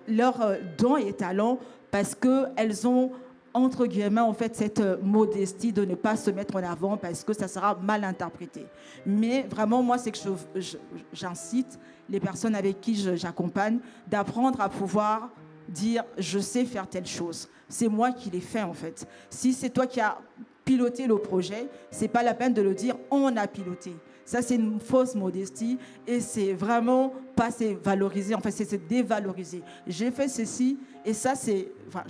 leurs dons et talents, parce qu'elles ont, entre guillemets, en fait, cette modestie de ne pas se mettre en avant parce que ça sera mal interprété. Mais vraiment, moi, c'est que j'incite les personnes avec qui j'accompagne d'apprendre à pouvoir dire « je sais faire telle chose ». C'est moi qui l'ai fait, en fait. Si c'est toi qui as piloté le projet, c'est pas la peine de le dire « on a piloté ». Ça, c'est une fausse modestie et c'est vraiment pas se valoriser, en fait, c'est se dévaloriser. J'ai fait ceci et ça, c'est... Enfin,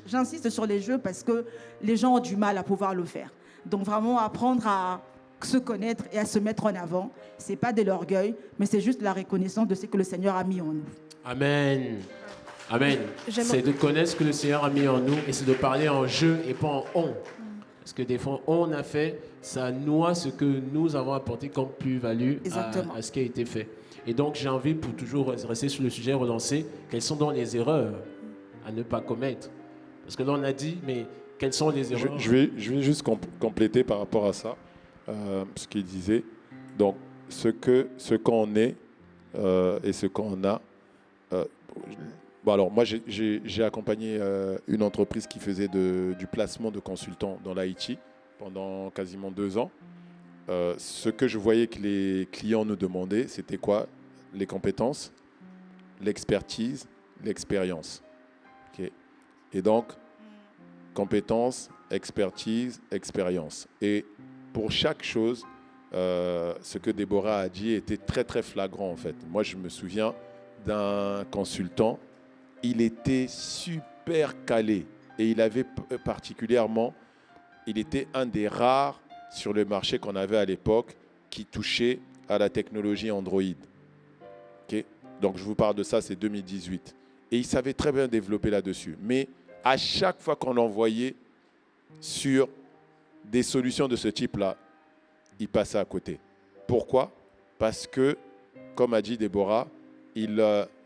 j'insiste sur les jeux parce que les gens ont du mal à pouvoir le faire. Donc, vraiment, apprendre à se connaître et à se mettre en avant, c'est pas de l'orgueil, mais c'est juste la reconnaissance de ce que le Seigneur a mis en nous. Amen. Amen. C'est de connaître ce que le Seigneur a mis en nous et c'est de parler en je et pas en on. Parce que des fois, on a fait, ça noie ce que nous avons apporté comme plus-value à ce qui a été fait. Et donc, j'ai envie, pour toujours rester sur le sujet, relancer, quelles sont donc les erreurs à ne pas commettre? Parce que là, on a dit, mais quelles sont les erreurs? Je vais juste compléter par rapport à ça, ce qu'il disait. Donc, ce qu'on est et ce qu'on a. Bon, alors, moi, j'ai accompagné une entreprise qui faisait du placement de consultants dans l'IT pendant quasiment 2 ans. Ce que je voyais que les clients nous demandaient, c'était quoi? Les compétences, l'expertise, l'expérience. Okay. Et donc, compétences, expertise, expérience. Et pour chaque chose, ce que Déborah a dit était très, très flagrant, en fait. Moi, je me souviens d'un consultant. Il était super calé et il avait particulièrement, il était un des rares sur le marché qu'on avait à l'époque qui touchait à la technologie Android. Okay? Donc je vous parle de ça, c'est 2018. Et il savait très bien développer là-dessus. Mais à chaque fois qu'on l'envoyait sur des solutions de ce type-là, il passait à côté. Pourquoi? Parce que, comme a dit Déborah, il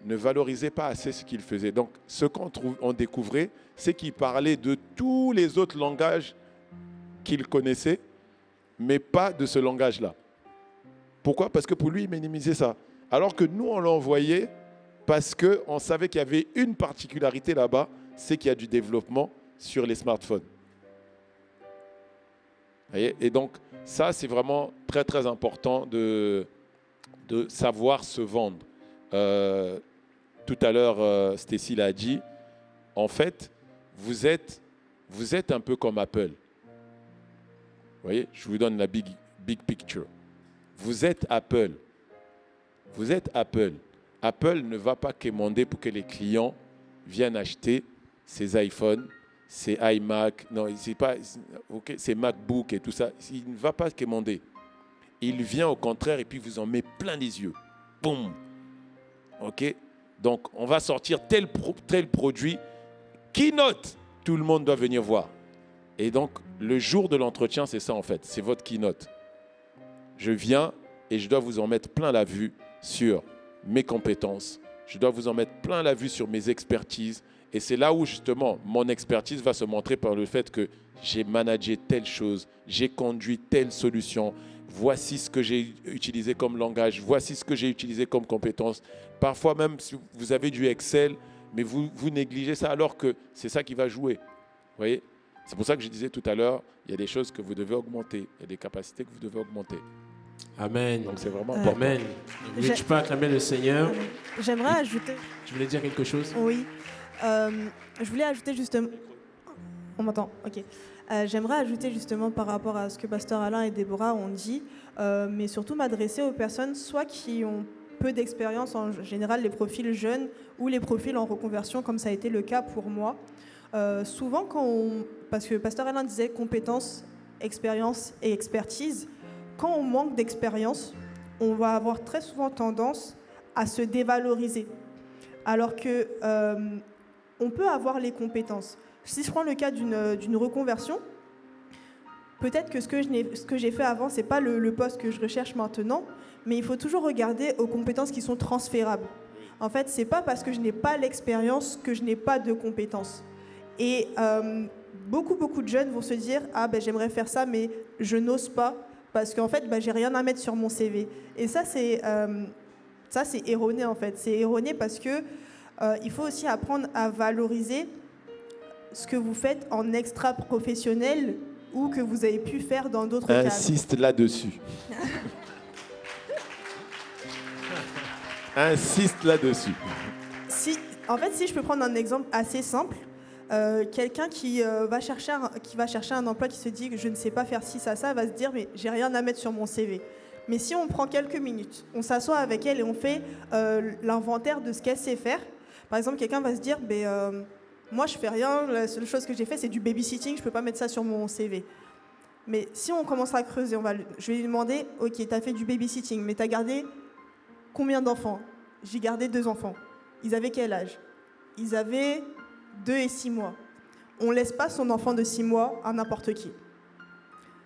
ne valorisait pas assez ce qu'il faisait. Donc, ce qu'on découvrait, c'est qu'il parlait de tous les autres langages qu'il connaissait, mais pas de ce langage-là. Pourquoi? Parce que pour lui, il minimisait ça. Alors que nous, on l'envoyait parce qu'on savait qu'il y avait une particularité là-bas, c'est qu'il y a du développement sur les smartphones. Voyez? Et donc, ça, c'est vraiment très, très important de savoir se vendre. Tout à l'heure, Stacy l'a dit, en fait, vous êtes un peu comme Apple. Vous voyez, je vous donne la big picture. Vous êtes Apple. Vous êtes Apple. Apple ne va pas commander pour que les clients viennent acheter ses iPhones, ses iMac, non, c'est pas, okay, ses MacBook et tout ça. Il ne va pas commander. Il vient au contraire et puis vous en met plein les yeux. Boum. OK? Donc, on va sortir tel produit keynote, tout le monde doit venir voir. Et donc, le jour de l'entretien, c'est ça en fait, c'est votre keynote. Je viens et je dois vous en mettre plein la vue sur mes compétences. Je dois vous en mettre plein la vue sur mes expertises. Et c'est là où justement mon expertise va se montrer par le fait que j'ai managé telle chose, j'ai conduit telle solution, voici ce que j'ai utilisé comme langage, voici ce que j'ai utilisé comme compétence. Parfois même, si vous avez du Excel, mais vous négligez ça alors que c'est ça qui va jouer. Vous voyez ? C'est pour ça que je disais tout à l'heure, il y a des choses que vous devez augmenter, il y a des capacités que vous devez augmenter. Amen. Donc c'est vraiment important. Amen. Tu peux acclamer le Seigneur. J'aimerais ajouter... Tu voulais dire quelque chose? Oui. Je voulais ajouter justement... On m'entend? Ok. J'aimerais ajouter justement par rapport à ce que Pasteur Alain et Déborah ont dit, mais surtout m'adresser aux personnes soit qui ont peu d'expérience, en général les profils jeunes ou les profils en reconversion, comme ça a été le cas pour moi. Souvent, parce que Pasteur Alain disait compétences, expérience et expertise, quand on manque d'expérience, on va avoir très souvent tendance à se dévaloriser. Alors que on peut avoir les compétences. Si je prends le cas d'une reconversion, peut-être que ce que j'ai fait avant, ce n'est pas le poste que je recherche maintenant, mais il faut toujours regarder aux compétences qui sont transférables. En fait, ce n'est pas parce que je n'ai pas l'expérience que je n'ai pas de compétences. Et beaucoup de jeunes vont se dire « Ah, ben, j'aimerais faire ça, mais je n'ose pas, parce qu'en fait, ben, j'ai rien à mettre sur mon CV. » Et ça, c'est erroné, en fait. C'est erroné parce que il faut aussi apprendre à valoriser ce que vous faites en extra-professionnel ou que vous avez pu faire dans d'autres cadres. Insiste là-dessus. Insiste là-dessus. En fait, si je peux prendre un exemple assez simple, quelqu'un qui va chercher un emploi, qui se dit que je ne sais pas faire ci, ça, va se dire mais j'ai rien à mettre sur mon CV. Mais si on prend quelques minutes, on s'assoit avec elle et on fait l'inventaire de ce qu'elle sait faire, par exemple, quelqu'un va se dire moi je fais rien, la seule chose que j'ai fait c'est du babysitting, je peux pas mettre ça sur mon CV. Mais si on commence à creuser, je vais lui demander ok, tu as fait du babysitting, mais tu as gardé combien d'enfants? J'ai gardé 2 enfants. Ils avaient quel âge? Ils avaient 2 et 6 mois. On ne laisse pas son enfant de 6 mois à n'importe qui.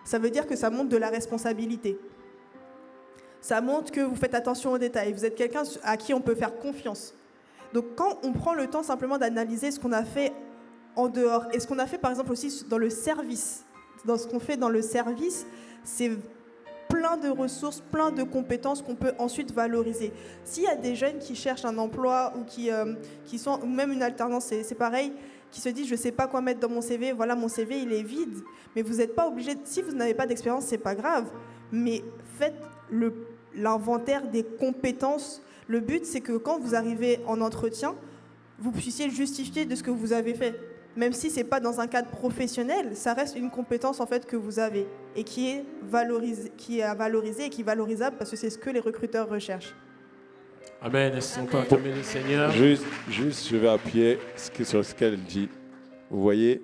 Ça veut dire que ça montre de la responsabilité. Ça montre que vous faites attention aux détails. Vous êtes quelqu'un à qui on peut faire confiance. Donc quand on prend le temps simplement d'analyser ce qu'on a fait en dehors, et ce qu'on a fait par exemple aussi dans le service, dans ce qu'on fait dans le service, c'est plein de ressources, plein de compétences qu'on peut ensuite valoriser. S'il y a des jeunes qui cherchent un emploi ou qui sont, ou même une alternance, c'est pareil, qui se disent je ne sais pas quoi mettre dans mon CV, voilà mon CV il est vide, mais vous n'êtes pas obligé, si vous n'avez pas d'expérience c'est pas grave, mais faites l'inventaire des compétences. Le but c'est que quand vous arrivez en entretien, vous puissiez justifier de ce que vous avez fait. Même si ce n'est pas dans un cadre professionnel, ça reste une compétence en fait que vous avez et qui est à valoriser et qui est valorisable parce que c'est ce que les recruteurs recherchent. Amen. Est-ce qu'on peut acclamer le Seigneur? Juste, je vais appuyer sur ce qu'elle dit. Vous voyez,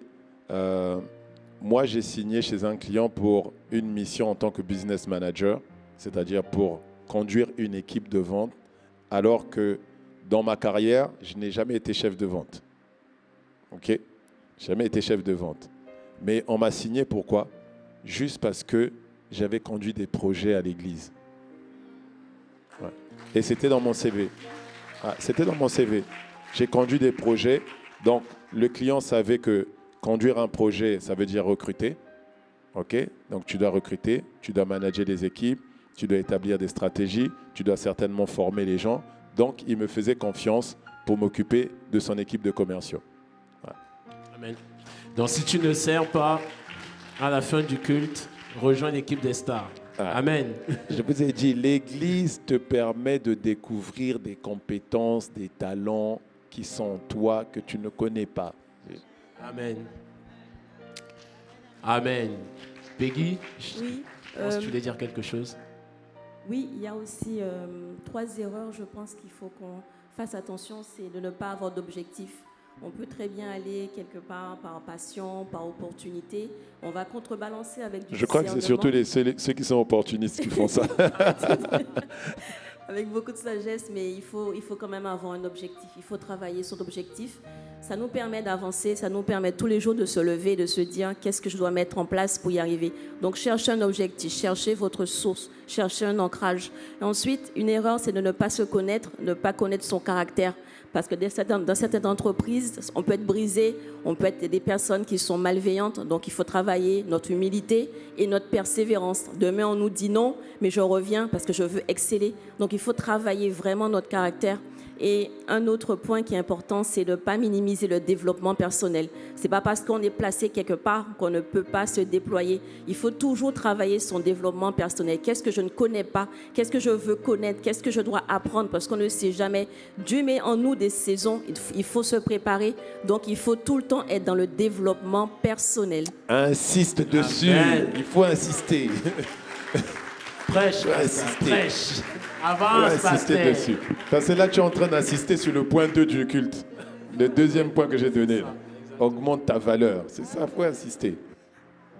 moi j'ai signé chez un client pour une mission en tant que business manager, c'est-à-dire pour conduire une équipe de vente, alors que dans ma carrière, je n'ai jamais été chef de vente. OK ? Jamais été chef de vente. Mais on m'a signé pourquoi? Juste parce que j'avais conduit des projets à l'église. Ouais. Et c'était dans mon CV. C'était dans mon CV. J'ai conduit des projets. Donc, le client savait que conduire un projet, ça veut dire recruter. OK? Donc, tu dois recruter, tu dois manager des équipes, tu dois établir des stratégies, tu dois certainement former les gens. Donc, il me faisait confiance pour m'occuper de son équipe de commerciaux. Amen. Donc, si tu ne sers pas à la fin du culte, rejoins l'équipe des stars. Amen. Je vous ai dit, l'Église te permet de découvrir des compétences, des talents qui sont en toi que tu ne connais pas. Amen. Amen. Peggy, Oui. je pense que tu voulais dire quelque chose. Oui, il y a aussi 3 erreurs, je pense qu'il faut qu'on fasse attention, c'est de ne pas avoir d'objectif. On peut très bien aller quelque part par passion, par opportunité. On va contrebalancer avec du Je crois que c'est surtout ceux qui sont opportunistes qui font ça. Avec beaucoup de sagesse, mais il faut quand même avoir un objectif. Il faut travailler sur l'objectif. Ça nous permet d'avancer, ça nous permet tous les jours de se lever, de se dire qu'est-ce que je dois mettre en place pour y arriver. Donc cherchez un objectif, cherchez votre source, cherchez un ancrage. Et ensuite, une erreur, c'est de ne pas se connaître, ne pas connaître son caractère. Parce que dans certaines entreprises, on peut être brisé, on peut être des personnes qui sont malveillantes. Donc il faut travailler notre humilité et notre persévérance. Demain, on nous dit non, mais je reviens parce que je veux exceller. Donc il faut travailler vraiment notre caractère. Et un autre point qui est important, c'est de ne pas minimiser le développement personnel. Ce n'est pas parce qu'on est placé quelque part qu'on ne peut pas se déployer. Il faut toujours travailler son développement personnel. Qu'est-ce que je ne connais pas? Qu'est-ce que je veux connaître? Qu'est-ce que je dois apprendre? Parce qu'on ne sait jamais. Dieu met en nous des saisons. Il faut se préparer. Donc, il faut tout le temps être dans le développement personnel. Insiste dessus. Amen. Il faut insister. Prêche, pasteur, insister. prêche. Il Avance, faut insister pasteur. dessus. Parce que là, tu es en train d'insister sur le point 2 du culte. Le deuxième point que j'ai donné. Là. Augmente ta valeur. C'est ça, il faut insister.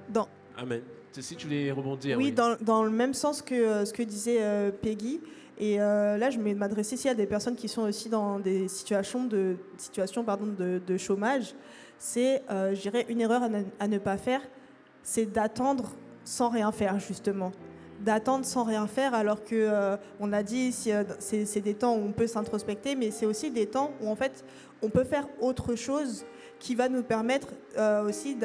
Dans, Amen. Si tu voulais rebondir. oui, dans le même sens que ce que disait Peggy. Et là, je vais m'adresser ici à des personnes qui sont aussi dans des situations de chômage. C'est, je dirais, une erreur à ne pas faire, c'est d'attendre sans rien faire, justement. D'attendre sans rien faire, alors que, on a dit, c'est des temps où on peut s'introspecter, mais c'est aussi des temps où, en fait, on peut faire autre chose qui va nous permettre aussi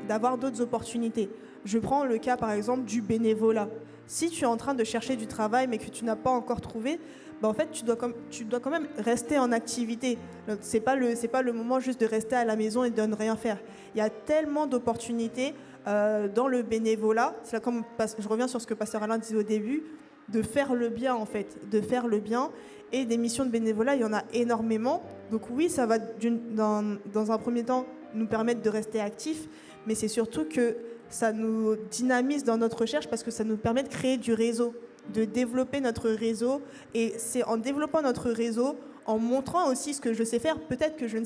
d'avoir d'autres opportunités. Je prends le cas, par exemple, du bénévolat. Si tu es en train de chercher du travail, mais que tu n'as pas encore trouvé, en fait, tu dois quand même rester en activité. Ce n'est pas le moment juste de rester à la maison et de ne rien faire. Il y a tellement d'opportunités dans le bénévolat. C'est là, comme je reviens sur ce que Pasteur Alain disait au début, de faire le bien, en fait. De faire le bien. Et des missions de bénévolat, il y en a énormément. Donc oui, ça va, dans un premier temps, nous permettre de rester actifs, mais c'est surtout que ça nous dynamise dans notre recherche parce que ça nous permet de créer du réseau, de développer notre réseau. Et c'est en développant notre réseau, en montrant aussi ce que je sais faire, peut-être que je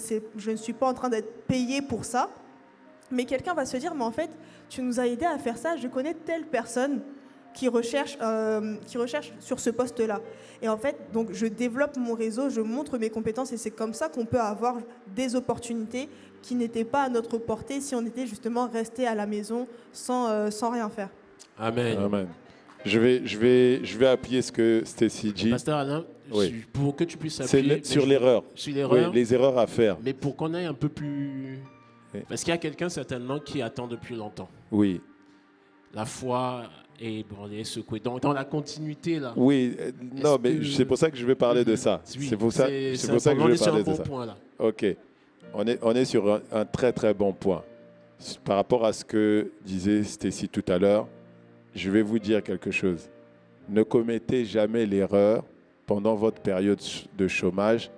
ne suis pas en train d'être payée pour ça, mais quelqu'un va se dire, mais en fait, tu nous as aidé à faire ça, je connais telle personne qui recherche sur ce poste-là. Et en fait, donc, je développe mon réseau, je montre mes compétences et c'est comme ça qu'on peut avoir des opportunités qui n'étaient pas à notre portée si on était justement resté à la maison sans rien faire. Amen. Amen. Je vais appuyer ce que Stacy dit. Pasteur Alain, Oui. pour que tu puisses C'est appuyer sur l'erreur. sur Oui, l'erreur, les erreurs à faire. mais pour qu'on aille un peu plus... Oui. Parce qu'il y a quelqu'un certainement qui attend depuis longtemps. Oui. La foi est brûlée, secouée. Donc, dans la continuité, là. Oui, non, Est-ce mais que- c'est pour ça que je vais parler de ça. Oui, C'est pour ça que je on vais est sur un parler de bon ça. point, là. Ok. On est sur un très très bon point. Par rapport à ce que disait Stacy tout à l'heure, je vais vous dire quelque chose. Ne commettez jamais l'erreur, pendant votre période de chômage,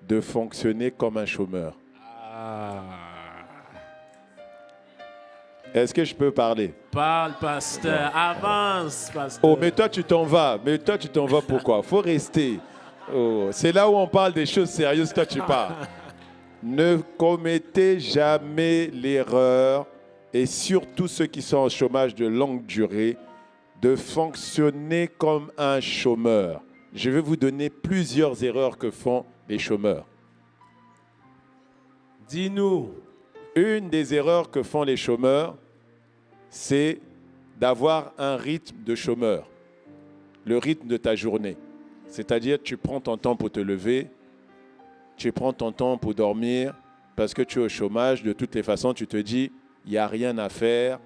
de fonctionner comme un chômeur. Ah. Est-ce que je peux parler? Parle, pasteur. Avance, pasteur. Oh, mais toi tu t'en vas. Mais toi tu t'en vas pourquoi? Faut rester. Oh, c'est là où on parle des choses sérieuses, toi tu pars. Ne commettez jamais l'erreur, et surtout ceux qui sont en chômage de longue durée, de fonctionner comme un chômeur. Je vais vous donner plusieurs erreurs que font les chômeurs. Dis-nous. Une des erreurs que font les chômeurs, c'est d'avoir un rythme de chômeur, le rythme de ta journée. C'est-à-dire, tu prends ton temps pour te lever, tu prends ton temps pour dormir, parce que tu es au chômage. De toutes les façons, tu te dis, il n'y a rien à faire,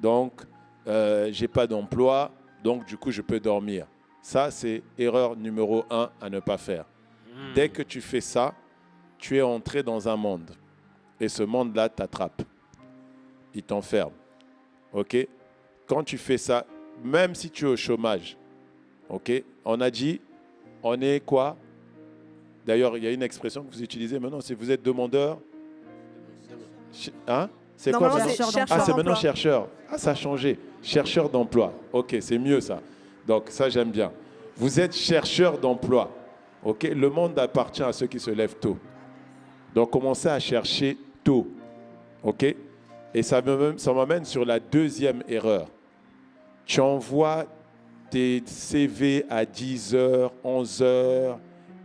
donc je n'ai pas d'emploi, donc du coup, je peux dormir. Ça, c'est erreur numéro 1 à ne pas faire. Dès que tu fais ça, tu es entré dans un monde. Et ce monde-là t'attrape. Il t'enferme. OK? Quand tu fais ça, même si tu es au chômage, OK? On a dit, on est quoi? D'ailleurs, il y a une expression que vous utilisez maintenant, c'est vous êtes demandeur. Hein? C'est quoi Normalement, maintenant? c'est chercheur Ah, c'est maintenant d'emploi. chercheur. Ah, ça a changé. Chercheur d'emploi. OK, c'est mieux ça. Donc, ça, j'aime bien. Vous êtes chercheur d'emploi. OK? Le monde appartient à ceux qui se lèvent tôt. Donc, commencez à chercher tôt. OK? Et ça m'amène sur la deuxième erreur. Tu envoies tes CV à 10h, 11h,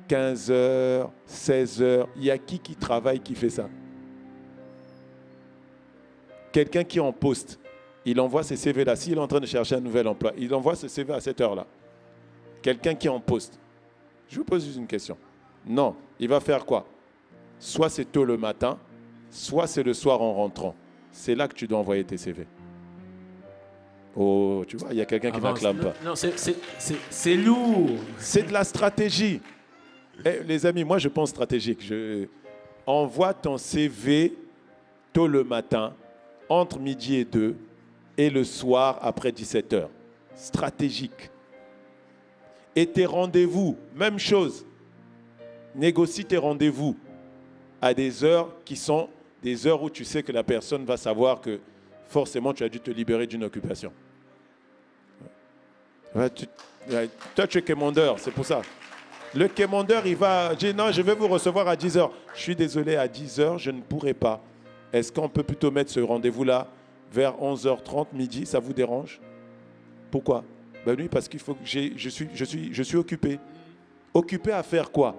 15h, 16h. Il y a qui travaille, qui fait ça? Quelqu'un qui est en poste, il envoie ses CV là. S'il est en train de chercher un nouvel emploi, il envoie ce CV à cette heure-là. Quelqu'un qui est en poste. Je vous pose juste une question. Non, il va faire quoi? Soit c'est tôt le matin, soit c'est le soir en rentrant. C'est là que tu dois envoyer tes CV. Oh, tu vois, il y a quelqu'un qui m'acclame pas. Non, c'est lourd. C'est de la stratégie. Eh, les amis, moi je pense stratégique. Envoie ton CV tôt le matin, entre midi et 2, et le soir après 17h. Stratégique. Et tes rendez-vous, même chose. Négocie tes rendez-vous à des heures qui sont des heures où tu sais que la personne va savoir que forcément tu as dû te libérer d'une occupation. Toi, tu es quémandeur, c'est pour ça. Le quémandeur, il va dire non, je vais vous recevoir à 10h. Je suis désolé, à 10h, je ne pourrai pas. Est-ce qu'on peut plutôt mettre ce rendez-vous-là vers 11h30, midi? Ça vous dérange? Pourquoi? Ben oui, parce qu'il faut que je suis occupé. Occupé à faire quoi?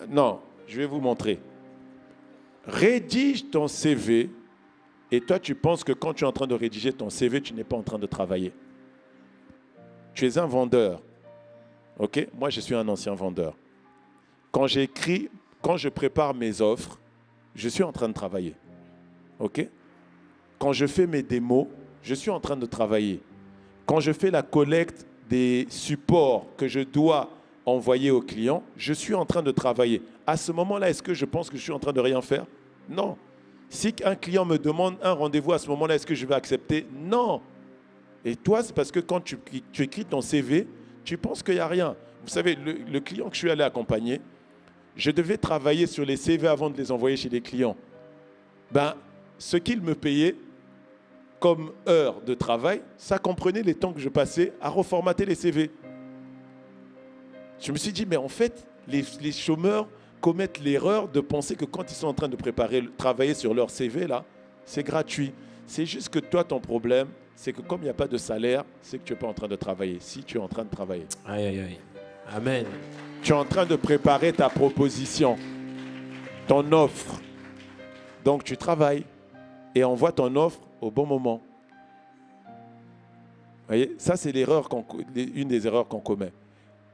Non, je vais vous montrer. Rédige ton CV et toi, tu penses que quand tu es en train de rédiger ton CV, tu n'es pas en train de travailler. Tu es un vendeur. Ok? Moi, je suis un ancien vendeur. Quand j'écris, quand je prépare mes offres, je suis en train de travailler. Ok? Quand je fais mes démos, je suis en train de travailler. Quand je fais la collecte des supports que je dois envoyer aux clients, je suis en train de travailler. À ce moment-là, est-ce que je pense que je suis en train de rien faire? Non. Si un client me demande un rendez-vous à ce moment-là, est-ce que je vais accepter? Non. Et toi, c'est parce que quand tu écris ton CV, tu penses qu'il n'y a rien. Vous savez, le client que je suis allé accompagner, je devais travailler sur les CV avant de les envoyer chez les clients. Ben, ce qu'il me payait comme heure de travail, ça comprenait les temps que je passais à reformater les CV. Je me suis dit, mais en fait, les chômeurs commettent l'erreur de penser que quand ils sont en train de travailler sur leur CV, là, c'est gratuit. C'est juste que toi, ton problème, c'est que comme il n'y a pas de salaire, c'est que tu n'es pas en train de travailler. Si tu es en train de travailler. Aïe, aïe, aïe. Amen. Tu es en train de préparer ta proposition, ton offre. Donc, tu travailles et envoie ton offre au bon moment. Vous voyez, ça, c'est une des erreurs qu'on commet.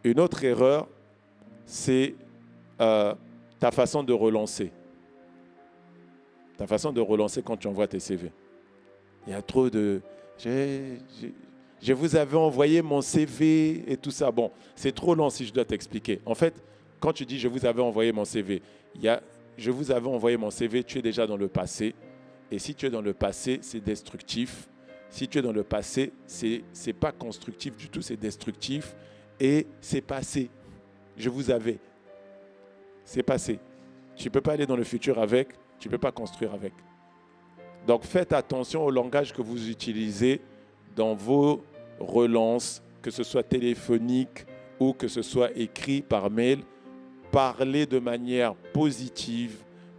Une autre erreur, c'est ta façon de relancer. Ta façon de relancer quand tu envoies tes CV. Il y a trop de... Je vous avais envoyé mon CV et tout ça. Bon, c'est trop long si je dois t'expliquer. En fait, quand tu dis « je vous avais envoyé mon CV », je vous avais envoyé mon CV, tu es déjà dans le passé. Et si tu es dans le passé, c'est destructif. Si tu es dans le passé, c'est pas constructif du tout, c'est destructif. Et c'est passé. Je vous avais. C'est passé. Tu ne peux pas aller dans le futur avec, tu ne peux pas construire avec. Donc faites attention au langage que vous utilisez dans vos relances, que ce soit téléphonique ou que ce soit écrit par mail. Parlez de manière positive,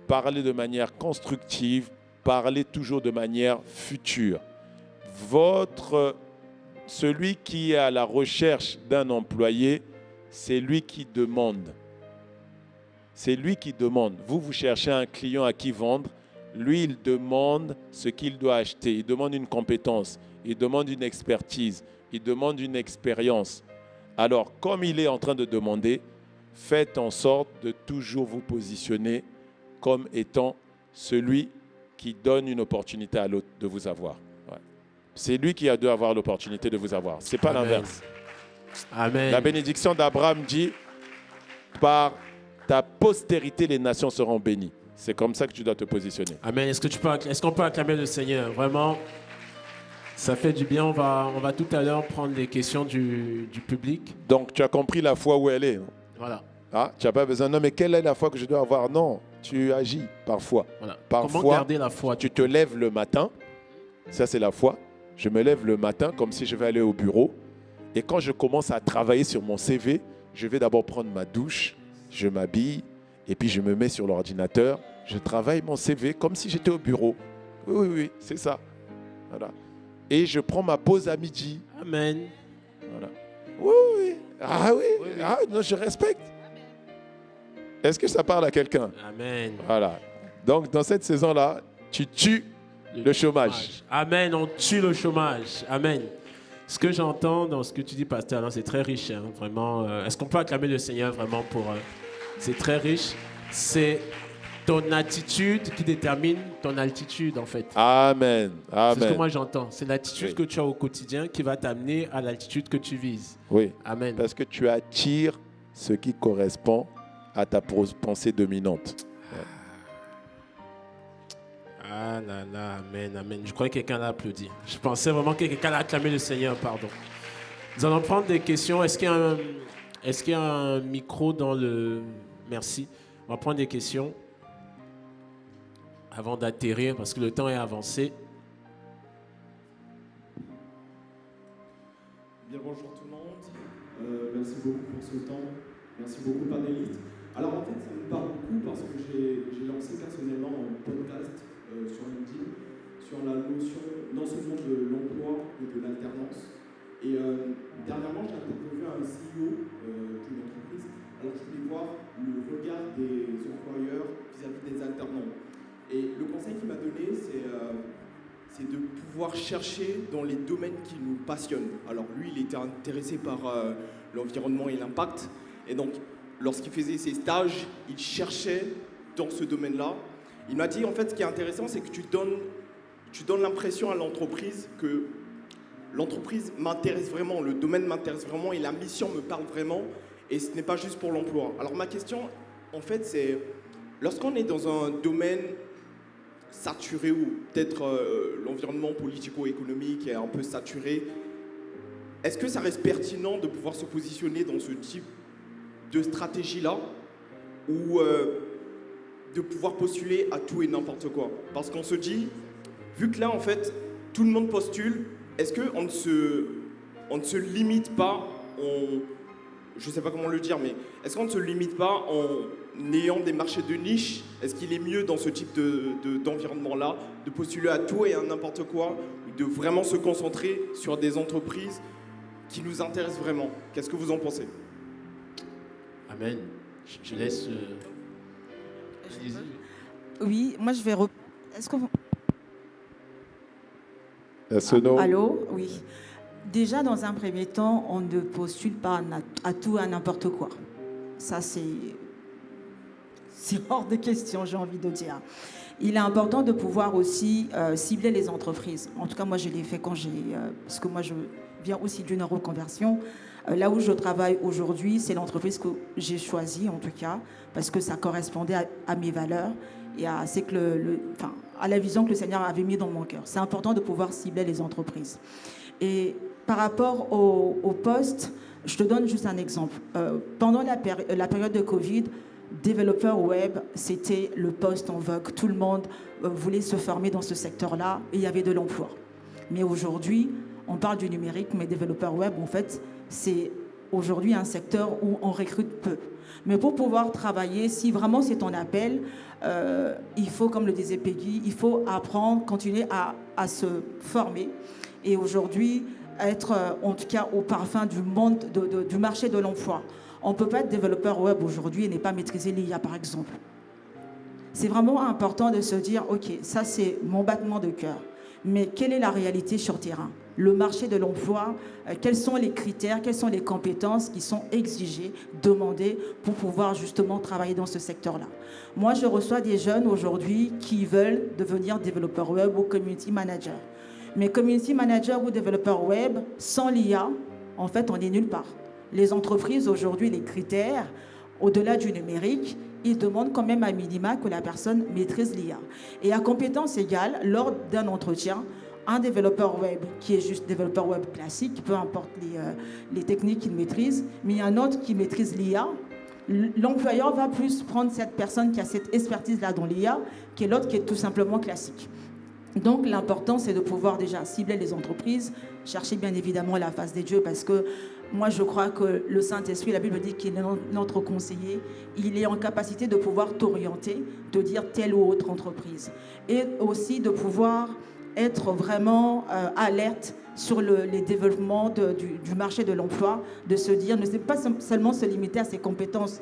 parlez de manière constructive, parlez toujours de manière future. Celui qui est à la recherche d'un employé, c'est lui qui demande. C'est lui qui demande. Vous cherchez un client à qui vendre. Lui, il demande ce qu'il doit acheter. Il demande une compétence. Il demande une expertise. Il demande une expérience. Alors, comme il est en train de demander, faites en sorte de toujours vous positionner comme étant celui qui donne une opportunité à l'autre de vous avoir. Ouais. C'est lui qui a dû avoir l'opportunité de vous avoir. Ce n'est pas l'inverse. Amen. La bénédiction d'Abraham dit, par ta postérité, les nations seront bénies. C'est comme ça que tu dois te positionner. Amen. Est-ce qu'on peut acclamer le Seigneur? Vraiment, ça fait du bien. On va tout à l'heure prendre les questions du public. Donc, tu as compris la foi où elle est. Voilà. Ah, tu n'as pas besoin. Non, mais quelle est la foi que je dois avoir? Non, tu agis parfois. Voilà. Parfois, comment garder la foi? Tu te lèves le matin. Ça, c'est la foi. Je me lève le matin comme si je vais aller au bureau. Et quand je commence à travailler sur mon CV, je vais d'abord prendre ma douche, je m'habille, et puis je me mets sur l'ordinateur. Je travaille mon CV comme si j'étais au bureau. Oui, c'est ça. Voilà. Et je prends ma pause à midi. Amen. Voilà. Oui, oui. Ah oui, Oui, oui. Ah, non, je respecte. Est-ce que ça parle à quelqu'un? Amen. Voilà. Donc, dans cette saison-là, tu tues le chômage. Amen, on tue le chômage. Amen. Ce que j'entends dans ce que tu dis, pasteur, c'est très riche, hein, vraiment. Est-ce qu'on peut acclamer le Seigneur vraiment pour... c'est très riche. C'est ton attitude qui détermine ton altitude, en fait. Amen. C'est ce que Amen. moi j'entends. C'est l'attitude Oui. que tu as au quotidien qui va t'amener à l'altitude que tu vises. Oui. Amen. Parce que tu attires ce qui correspond à ta pensée dominante. Ah là là, amen, amen. Je croyais que quelqu'un l'a applaudi. Je pensais vraiment que quelqu'un a acclamé le Seigneur, pardon. Nous allons prendre des questions. Est-ce qu'il y a un micro dans le... Merci. On va prendre des questions avant d'atterrir parce que le temps est avancé. Bien, bonjour tout le monde. Merci beaucoup pour ce temps. Merci beaucoup, panéliste. Alors en fait, ça me parle beaucoup parce que j'ai lancé personnellement un podcast sur LinkedIn sur la notion non seulement de l'emploi mais de l'alternance. Et dernièrement, j'ai interviewé un CEO d'une entreprise. Alors je voulais voir le regard des employeurs vis-à-vis des alternants. Et le conseil qu'il m'a donné, c'est de pouvoir chercher dans les domaines qui nous passionnent. Alors lui, il était intéressé par l'environnement et l'impact. Et donc, lorsqu'il faisait ses stages, il cherchait dans ce domaine-là. Il m'a dit, en fait, ce qui est intéressant, c'est que tu donnes l'impression à l'entreprise que l'entreprise m'intéresse vraiment, le domaine m'intéresse vraiment et la mission me parle vraiment. Et ce n'est pas juste pour l'emploi. Alors ma question, en fait, c'est lorsqu'on est dans un domaine saturé ou peut-être l'environnement politico-économique est un peu saturé, est-ce que ça reste pertinent de pouvoir se positionner dans ce type de stratégie-là ou de pouvoir postuler à tout et n'importe quoi? Parce qu'on se dit, vu que là, en fait, tout le monde postule, est-ce qu'on ne se limite pas, je ne sais pas comment le dire, mais est-ce qu'on ne se limite pas en ayant des marchés de niche? Est-ce qu'il est mieux dans ce type d'environnement-là de postuler à tout et à n'importe quoi, ou de vraiment se concentrer sur des entreprises qui nous intéressent vraiment? Qu'est-ce que vous en pensez? Amen. Je laisse... Allez-y. Oui, moi je vais... Est-ce qu'on... Sono. Allô? Oui. Déjà, dans un premier temps, on ne postule pas à tout, à n'importe quoi. Ça, c'est hors de question, j'ai envie de dire. Il est important de pouvoir aussi cibler les entreprises. En tout cas, moi, je l'ai fait quand parce que moi, je viens aussi d'une reconversion. Là où je travaille aujourd'hui, c'est l'entreprise que j'ai choisie, en tout cas, parce que ça correspondait à mes valeurs et à la vision que le Seigneur avait mis dans mon cœur. C'est important de pouvoir cibler les entreprises. Et par rapport au poste, je te donne juste un exemple. Pendant la période de Covid, développeur web, c'était le poste en vogue. Tout le monde voulait se former dans ce secteur-là et il y avait de l'emploi. Mais aujourd'hui, on parle du numérique, mais développeur web, en fait, c'est aujourd'hui un secteur où on recrute peu. Mais pour pouvoir travailler, si vraiment c'est ton appel, il faut, comme le disait Peggy, il faut apprendre, continuer à se former. Et aujourd'hui, être en tout cas au parfum du monde, du marché de l'emploi. On ne peut pas être développeur web aujourd'hui et ne pas maîtriser l'IA, par exemple. C'est vraiment important de se dire, OK, ça c'est mon battement de cœur. Mais quelle est la réalité sur terrain? Le marché de l'emploi, quels sont les critères, quelles sont les compétences qui sont exigées, demandées pour pouvoir justement travailler dans ce secteur-là. Moi, je reçois des jeunes aujourd'hui qui veulent devenir développeurs web ou community manager. Mais community manager ou développeur web, sans l'IA, en fait, on n'est nulle part. Les entreprises, aujourd'hui, les critères, au-delà du numérique, ils demandent quand même à minima que la personne maîtrise l'IA. Et à compétence égale, lors d'un entretien, un développeur web qui est juste développeur web classique, peu importe les techniques qu'il maîtrise, mais il y a un autre qui maîtrise l'IA, l'employeur va plus prendre cette personne qui a cette expertise-là dans l'IA, qui est l'autre qui est tout simplement classique. Donc l'important, c'est de pouvoir déjà cibler les entreprises, chercher bien évidemment la face des dieux, parce que moi je crois que le Saint-Esprit, la Bible dit qu'il est notre conseiller, il est en capacité de pouvoir t'orienter, de dire telle ou autre entreprise. Et aussi de pouvoir être vraiment alerte sur les développements du marché de l'emploi, de se dire, ne pas seulement se limiter à ses compétences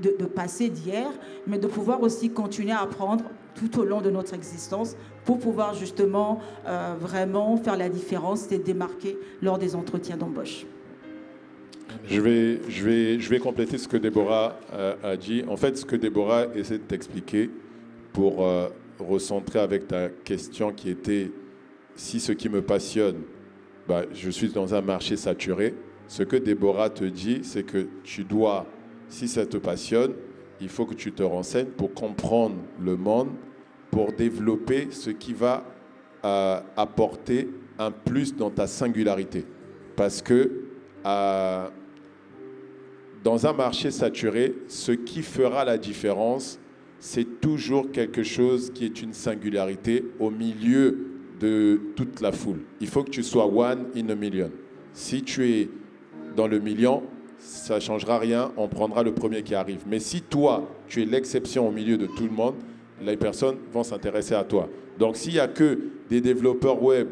de passé, d'hier, mais de pouvoir aussi continuer à apprendre tout au long de notre existence pour pouvoir justement vraiment faire la différence et démarquer lors des entretiens d'embauche. Je vais compléter ce que Déborah a dit. En fait, ce que Déborah essaie de t'expliquer pour recentrer avec ta question qui était si ce qui me passionne, je suis dans un marché saturé. Ce que Déborah te dit, c'est que tu dois, si ça te passionne, il faut que tu te renseignes pour comprendre le monde, pour développer ce qui va apporter un plus dans ta singularité. Parce que dans un marché saturé, ce qui fera la différence, c'est toujours quelque chose qui est une singularité au milieu de toute la foule. Il faut que tu sois one in a million. Si tu es dans le million, ça ne changera rien, on prendra le premier qui arrive. Mais si toi, tu es l'exception au milieu de tout le monde, les personnes vont s'intéresser à toi. Donc s'il n'y a que des développeurs web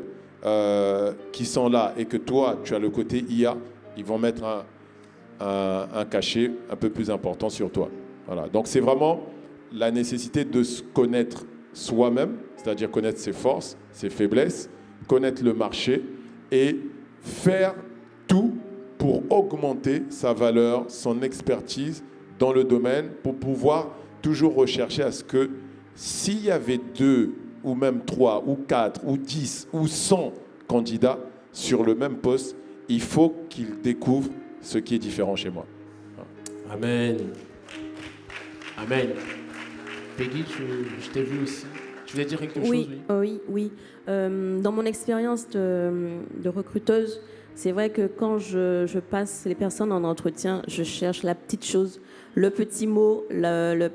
qui sont là et que toi, tu as le côté IA, ils vont mettre un cachet un peu plus important sur toi. Voilà. Donc c'est vraiment la nécessité de se connaître soi-même, c'est-à-dire connaître ses forces, ses faiblesses, connaître le marché et faire tout pour augmenter sa valeur, son expertise dans le domaine, pour pouvoir toujours rechercher à ce que s'il y avait 2 ou même 3 ou 4 ou 10 ou 100 candidats sur le même poste, il faut qu'ils découvrent ce qui est différent chez moi. Amen. Amen. Peggy, je t'ai vu aussi. Tu voulais dire quelque chose? Oui. Dans mon expérience de recruteuse, c'est vrai que quand je passe les personnes en entretien, je cherche la petite chose, le petit mot, la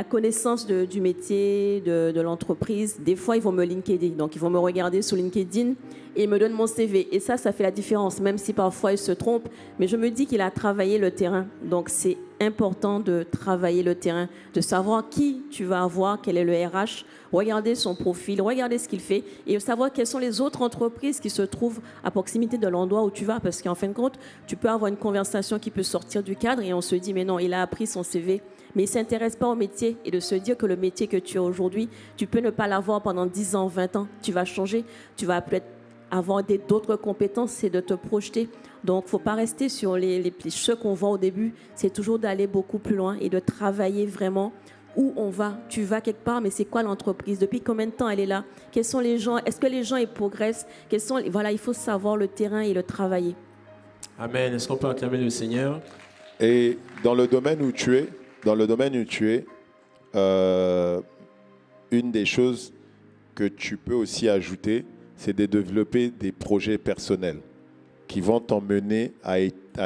connaissance du métier, de l'entreprise. Des fois, ils vont me LinkedIn. Donc, ils vont me regarder sur LinkedIn et ils me donnent mon CV. Et ça fait la différence, même si parfois ils se trompent. Mais je me dis qu'il a travaillé le terrain. Donc, c'est important de travailler le terrain, de savoir qui tu vas avoir, quel est le RH, regarder son profil, regarder ce qu'il fait et savoir quelles sont les autres entreprises qui se trouvent à proximité de l'endroit où tu vas. Parce qu'en fin de compte, tu peux avoir une conversation qui peut sortir du cadre et on se dit, mais non, il a appris son CV. Mais il ne s'intéresse pas au métier et de se dire que le métier que tu as aujourd'hui, tu peux ne pas l'avoir pendant 10 ans, 20 ans. Tu vas changer, tu vas peut-être avoir d'autres compétences, c'est de te projeter. Donc, il ne faut pas rester sur ceux qu'on voit au début. C'est toujours d'aller beaucoup plus loin et de travailler vraiment où on va. Tu vas quelque part, mais c'est quoi l'entreprise? Depuis combien de temps elle est là? Quels sont les gens? Est-ce que les gens ils progressent? Voilà, il faut savoir le terrain et le travailler. Amen. Est-ce qu'on peut acclamer le Seigneur? Et dans le domaine où tu es, une des choses que tu peux aussi ajouter, c'est de développer des projets personnels qui vont t'emmener à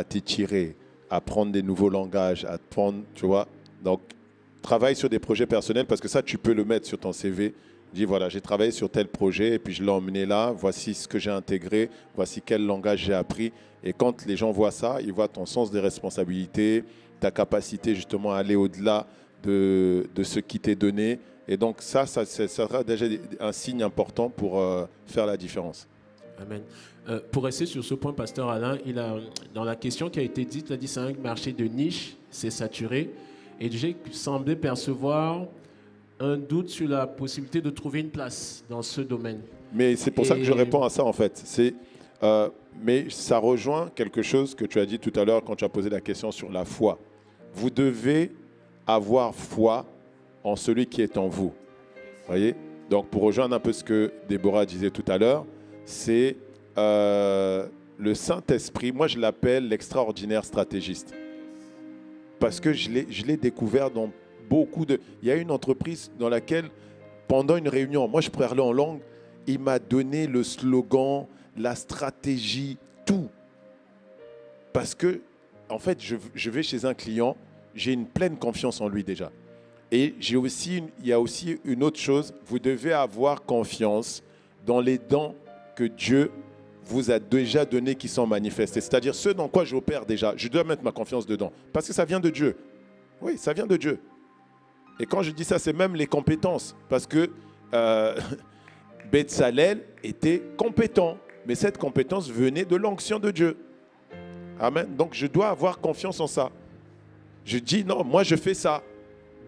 t'étirer, à apprendre des nouveaux langages, à apprendre, tu vois. Donc, travaille sur des projets personnels parce que ça, tu peux le mettre sur ton CV. Dis, voilà, j'ai travaillé sur tel projet et puis je l'ai emmené là. Voici ce que j'ai intégré. Voici quel langage j'ai appris. Et quand les gens voient ça, ils voient ton sens des responsabilités, ta capacité justement à aller au-delà de ce qui t'est donné. Et donc ça sera déjà un signe important pour faire la différence. Amen. Pour rester sur ce point, Pasteur Alain, dans la question qui a été dite, il a dit c'est un marché de niche, c'est saturé. Et j'ai semblé percevoir un doute sur la possibilité de trouver une place dans ce domaine. Mais c'est pour ça que je réponds à ça en fait. Mais ça rejoint quelque chose que tu as dit tout à l'heure quand tu as posé la question sur la foi. Vous devez avoir foi en celui qui est en vous. Voyez? Donc pour rejoindre un peu ce que Déborah disait tout à l'heure, c'est le Saint-Esprit, moi je l'appelle l'extraordinaire stratégiste. Parce que je l'ai découvert dans beaucoup de... Il y a une entreprise dans laquelle, pendant une réunion, moi je parlais en langue, il m'a donné le slogan, la stratégie, tout. Parce que, en fait, je vais chez un client, j'ai une pleine confiance en lui déjà. Et il y a aussi une autre chose, vous devez avoir confiance dans les dons que Dieu vous a déjà donnés qui sont manifestés. C'est-à-dire ceux dans quoi j'opère déjà, je dois mettre ma confiance dedans. Parce que ça vient de Dieu. Oui, ça vient de Dieu. Et quand je dis ça, c'est même les compétences. Parce que Betsalel était compétent, mais cette compétence venait de l'onction de Dieu. Amen. Donc je dois avoir confiance en ça. Je dis non, moi je fais ça.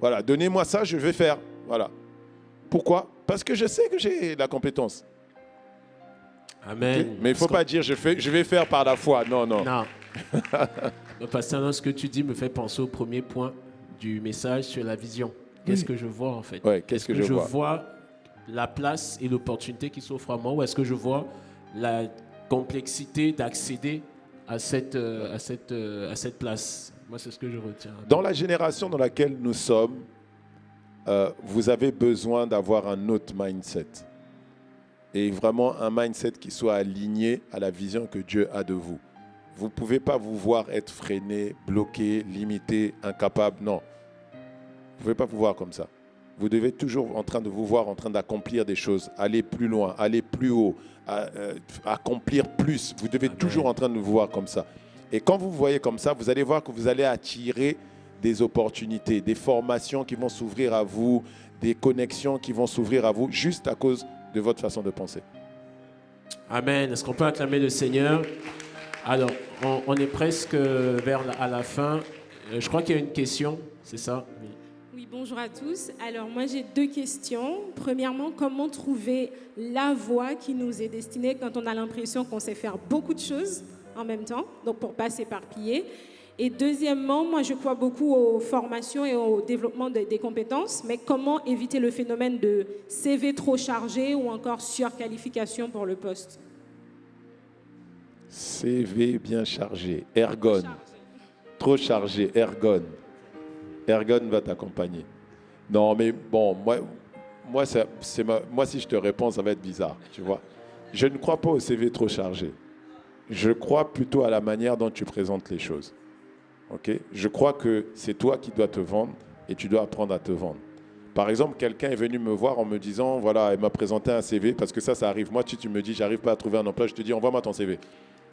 Voilà, donnez-moi ça, je vais faire. Voilà. Pourquoi? Parce que je sais que j'ai la compétence. Amen. Okay? Mais il ne faut pas dire je vais faire par la foi. Non, non. Non. Pasteur, ce que tu dis me fait penser au premier point du message sur la vision. Qu'est-ce que je vois en fait? Ouais, qu'est-ce que je vois la place et l'opportunité qui s'offre à moi, ou est-ce que je vois la complexité d'accéder à cette place? Moi, c'est ce que je retiens. Dans la génération dans laquelle nous sommes, vous avez besoin d'avoir un autre mindset. Et vraiment un mindset qui soit aligné à la vision que Dieu a de vous. Vous ne pouvez pas vous voir être freiné, bloqué, limité, incapable. Non. Vous ne pouvez pas vous voir comme ça. Vous devez toujours en train de vous voir en train d'accomplir des choses, aller plus loin, aller plus haut, accomplir plus. Vous devez toujours en train de vous voir comme ça. Et quand vous vous voyez comme ça, vous allez voir que vous allez attirer des opportunités, des formations qui vont s'ouvrir à vous, des connexions qui vont s'ouvrir à vous, juste à cause de votre façon de penser. Amen. Est-ce qu'on peut acclamer le Seigneur? Alors, on est presque à la fin. Je crois qu'il y a une question, c'est ça? Oui, bonjour à tous. Alors, moi, j'ai 2 questions. Premièrement, comment trouver la voie qui nous est destinée quand on a l'impression qu'on sait faire beaucoup de choses en même temps, donc pour ne pas s'éparpiller. Et deuxièmement, moi, je crois beaucoup aux formations et au développement des compétences, mais comment éviter le phénomène de CV trop chargé ou encore surqualification pour le poste? CV bien chargé, ergon. Trop chargé, ergon. Ergon va t'accompagner. Non, mais bon, moi, si je te réponds, ça va être bizarre, tu vois. Je ne crois pas au CV trop chargé. Je crois plutôt à la manière dont tu présentes les choses. Okay? Je crois que c'est toi qui dois te vendre et tu dois apprendre à te vendre. Par exemple, quelqu'un est venu me voir en me disant, voilà, il m'a présenté un CV, parce que ça arrive. Moi, tu me dis, j'arrive pas à trouver un emploi, je te dis, envoie-moi ton CV.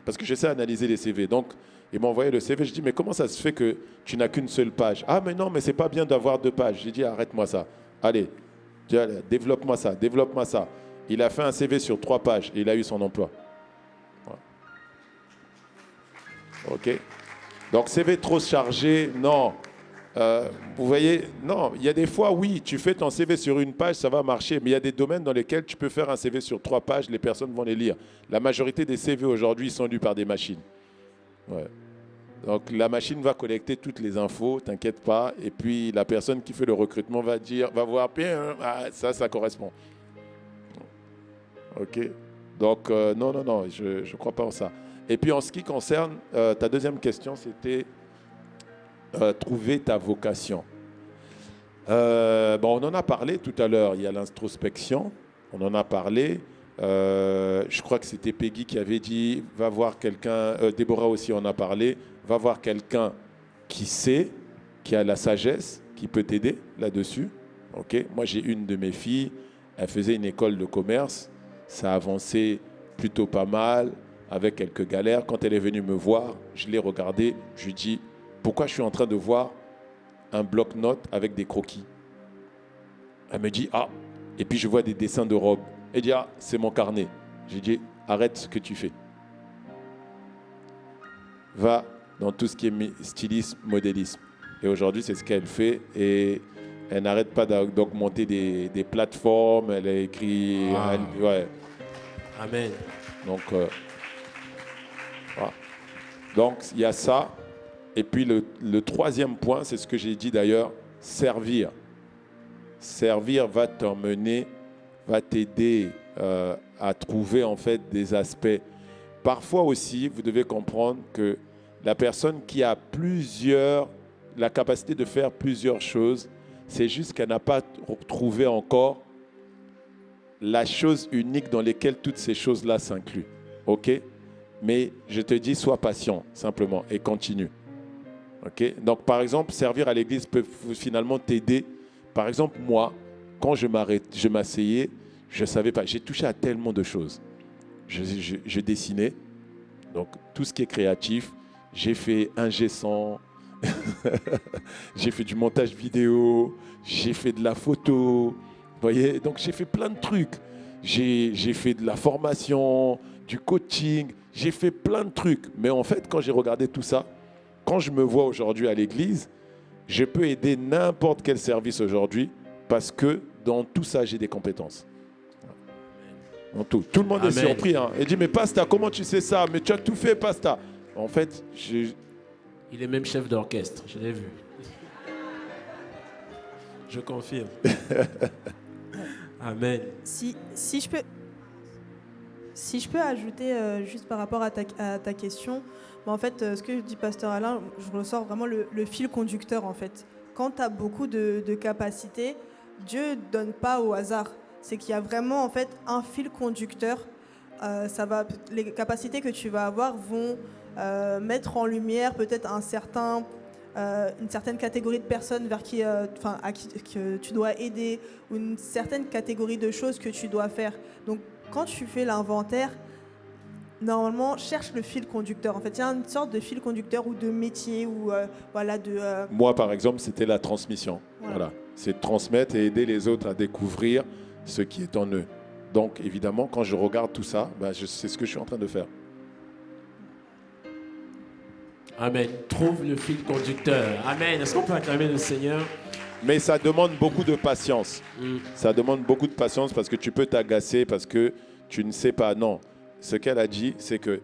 Parce que je sais analyser les CV. Donc, il m'a envoyé le CV, je dis, mais comment ça se fait que tu n'as qu'une seule page? Ah, mais non, mais c'est pas bien d'avoir 2 pages. J'ai dit, arrête-moi ça. Allez, développe-moi ça, développe-moi ça. Il a fait un CV sur 3 pages et il a eu son emploi. Voilà. OK. Donc, CV trop chargé, non. Vous voyez, non, il y a des fois, oui, tu fais ton CV sur 1 page, ça va marcher, mais il y a des domaines dans lesquels tu peux faire un CV sur 3 pages, les personnes vont les lire. La majorité des CV aujourd'hui sont lus par des machines. Ouais. Donc, la machine va collecter toutes les infos, t'inquiète pas, et puis la personne qui fait le recrutement va voir, ça correspond. OK. Donc, non, je ne crois pas en ça. Et puis, en ce qui concerne ta deuxième question, c'était trouver ta vocation. On en a parlé tout à l'heure. Il y a l'introspection. On en a parlé. Je crois que c'était Peggy qui avait dit, va voir quelqu'un, Déborah aussi en a parlé, va voir quelqu'un qui sait, qui a la sagesse, qui peut t'aider là-dessus. Okay? Moi, j'ai une de mes filles, elle faisait une école de commerce. Ça a avancé plutôt pas mal, avec quelques galères. Quand elle est venue me voir, je l'ai regardée, je lui ai dit, pourquoi je suis en train de voir un bloc-notes avec des croquis? Elle me dit, ah, et puis je vois des dessins de robes. Elle dit, ah, c'est mon carnet. J'ai dit, arrête ce que tu fais. Va dans tout ce qui est stylisme, modélisme. Et aujourd'hui, c'est ce qu'elle fait. Et elle n'arrête pas d'augmenter des plateformes. Elle a écrit... Wow. Ouais. Amen. Donc, voilà. Donc, il y a ça. Et puis, le troisième point, c'est ce que j'ai dit d'ailleurs, servir. Servir va t'emmener, va t'aider à trouver en fait des aspects. Parfois aussi, vous devez comprendre que la personne qui a la capacité de faire plusieurs choses, c'est juste qu'elle n'a pas trouvé encore la chose unique dans laquelle toutes ces choses-là s'incluent. OK? Mais je te dis, sois patient, simplement, et continue. OK? Donc, par exemple, servir à l'église peut finalement t'aider. Par exemple, moi, quand je m'asseyais, je ne savais pas. J'ai touché à tellement de choses. Je dessinais, donc tout ce qui est créatif. J'ai fait un G100, j'ai fait du montage vidéo, j'ai fait de la photo. Vous voyez? Donc, j'ai fait plein de trucs. j'ai fait de la formation, du coaching, j'ai fait plein de trucs. Mais en fait, quand j'ai regardé tout ça, quand je me vois aujourd'hui à l'église, je peux aider n'importe quel service aujourd'hui parce que dans tout ça, j'ai des compétences. En tout. Tout le monde est surpris. Hein. Il dit, mais Pasta, comment tu sais ça? Mais tu as tout fait, Pasta. En fait, il est même chef d'orchestre, je l'ai vu. Je confirme. Amen. Si je peux ajouter juste par rapport à ta question, en fait, ce que dit Pasteur Alain, je ressors vraiment le fil conducteur en fait. Quand tu as beaucoup de capacités, Dieu ne donne pas au hasard. C'est qu'il y a vraiment en fait un fil conducteur. Les capacités que tu vas avoir vont mettre en lumière peut-être une certaine catégorie de personnes vers à qui que tu dois aider, ou une certaine catégorie de choses que tu dois faire. Donc quand tu fais l'inventaire, normalement, cherche le fil conducteur. En fait, il y a une sorte de fil conducteur ou de métier ou Moi, par exemple, c'était la transmission. Voilà. C'est transmettre et aider les autres à découvrir ce qui est en eux. Donc, évidemment, quand je regarde tout ça, c'est ce que je suis en train de faire. Amen. Trouve le fil conducteur. Amen. Est-ce qu'on peut acclamer le Seigneur? Mais ça demande beaucoup de patience. Ça demande beaucoup de patience parce que tu peux t'agacer parce que tu ne sais pas. Non. Ce qu'elle a dit, c'est que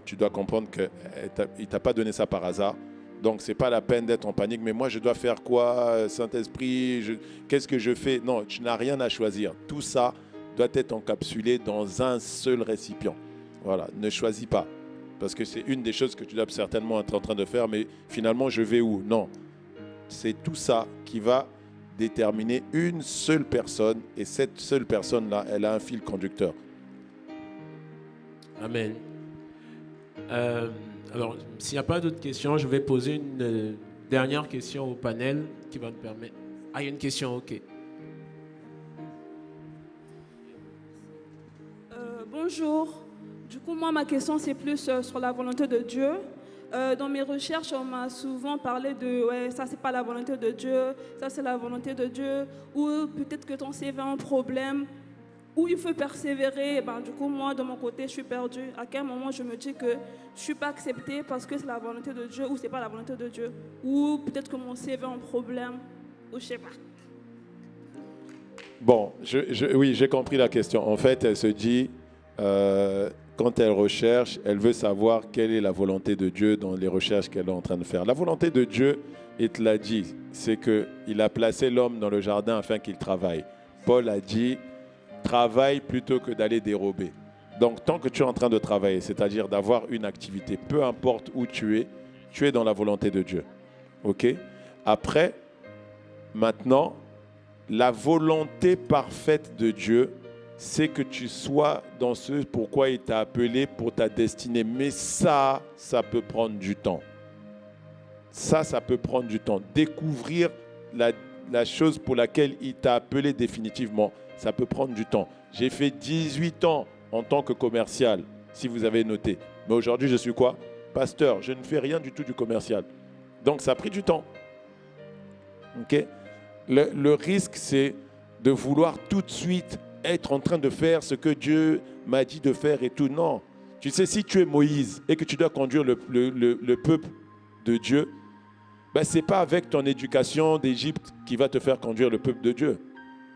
tu dois comprendre qu'il ne t'a pas donné ça par hasard. Donc, ce n'est pas la peine d'être en panique. Mais moi, je dois faire quoi, Saint-Esprit? Qu'est-ce que je fais? Non, tu n'as rien à choisir. Tout ça doit être encapsulé dans un seul récipient. Voilà, ne choisis pas. Parce que c'est une des choses que tu dois certainement être en train de faire. Mais finalement, je vais où? Non. C'est tout ça qui va déterminer une seule personne. Et cette seule personne-là, elle a un fil conducteur. Amen. Alors, s'il n'y a pas d'autres questions, je vais poser une dernière question au panel qui va me permettre... Ah, il y a une question, ok. Bonjour. Du coup, moi, ma question, c'est plus sur la volonté de Dieu. Dans mes recherches, on m'a souvent parlé de « ouais, ça, c'est pas la volonté de Dieu, ça, c'est la volonté de Dieu », ou peut-être que ton CV a un problème, où il faut persévérer. Du coup, moi, de mon côté, je suis perdue. À quel moment je me dis que je ne suis pas acceptée parce que c'est la volonté de Dieu ou ce n'est pas la volonté de Dieu? Ou peut-être que mon CV a un problème, ou je ne sais pas. Bon, oui, j'ai compris la question. En fait, elle se dit, quand elle recherche, elle veut savoir quelle est la volonté de Dieu dans les recherches qu'elle est en train de faire. La volonté de Dieu, il te l'a dit, c'est qu'il a placé l'homme dans le jardin afin qu'il travaille. Paul a dit, travaille plutôt que d'aller dérober. Donc, tant que tu es en train de travailler, c'est-à-dire d'avoir une activité, peu importe où tu es dans la volonté de Dieu. OK? Après, maintenant, la volonté parfaite de Dieu, c'est que tu sois dans ce pourquoi il t'a appelé pour ta destinée. Mais ça peut prendre du temps. Ça peut prendre du temps. Découvrir la chose pour laquelle il t'a appelé définitivement, ça peut prendre du temps. J'ai fait 18 ans en tant que commercial, si vous avez noté. Mais aujourd'hui, je suis quoi? Pasteur. Je ne fais rien du tout du commercial. Donc, ça a pris du temps. OK? Le risque, c'est de vouloir tout de suite être en train de faire ce que Dieu m'a dit de faire et tout. Non. Tu sais, si tu es Moïse et que tu dois conduire le peuple de Dieu, ce n'est pas avec ton éducation d'Égypte qui va te faire conduire le peuple de Dieu.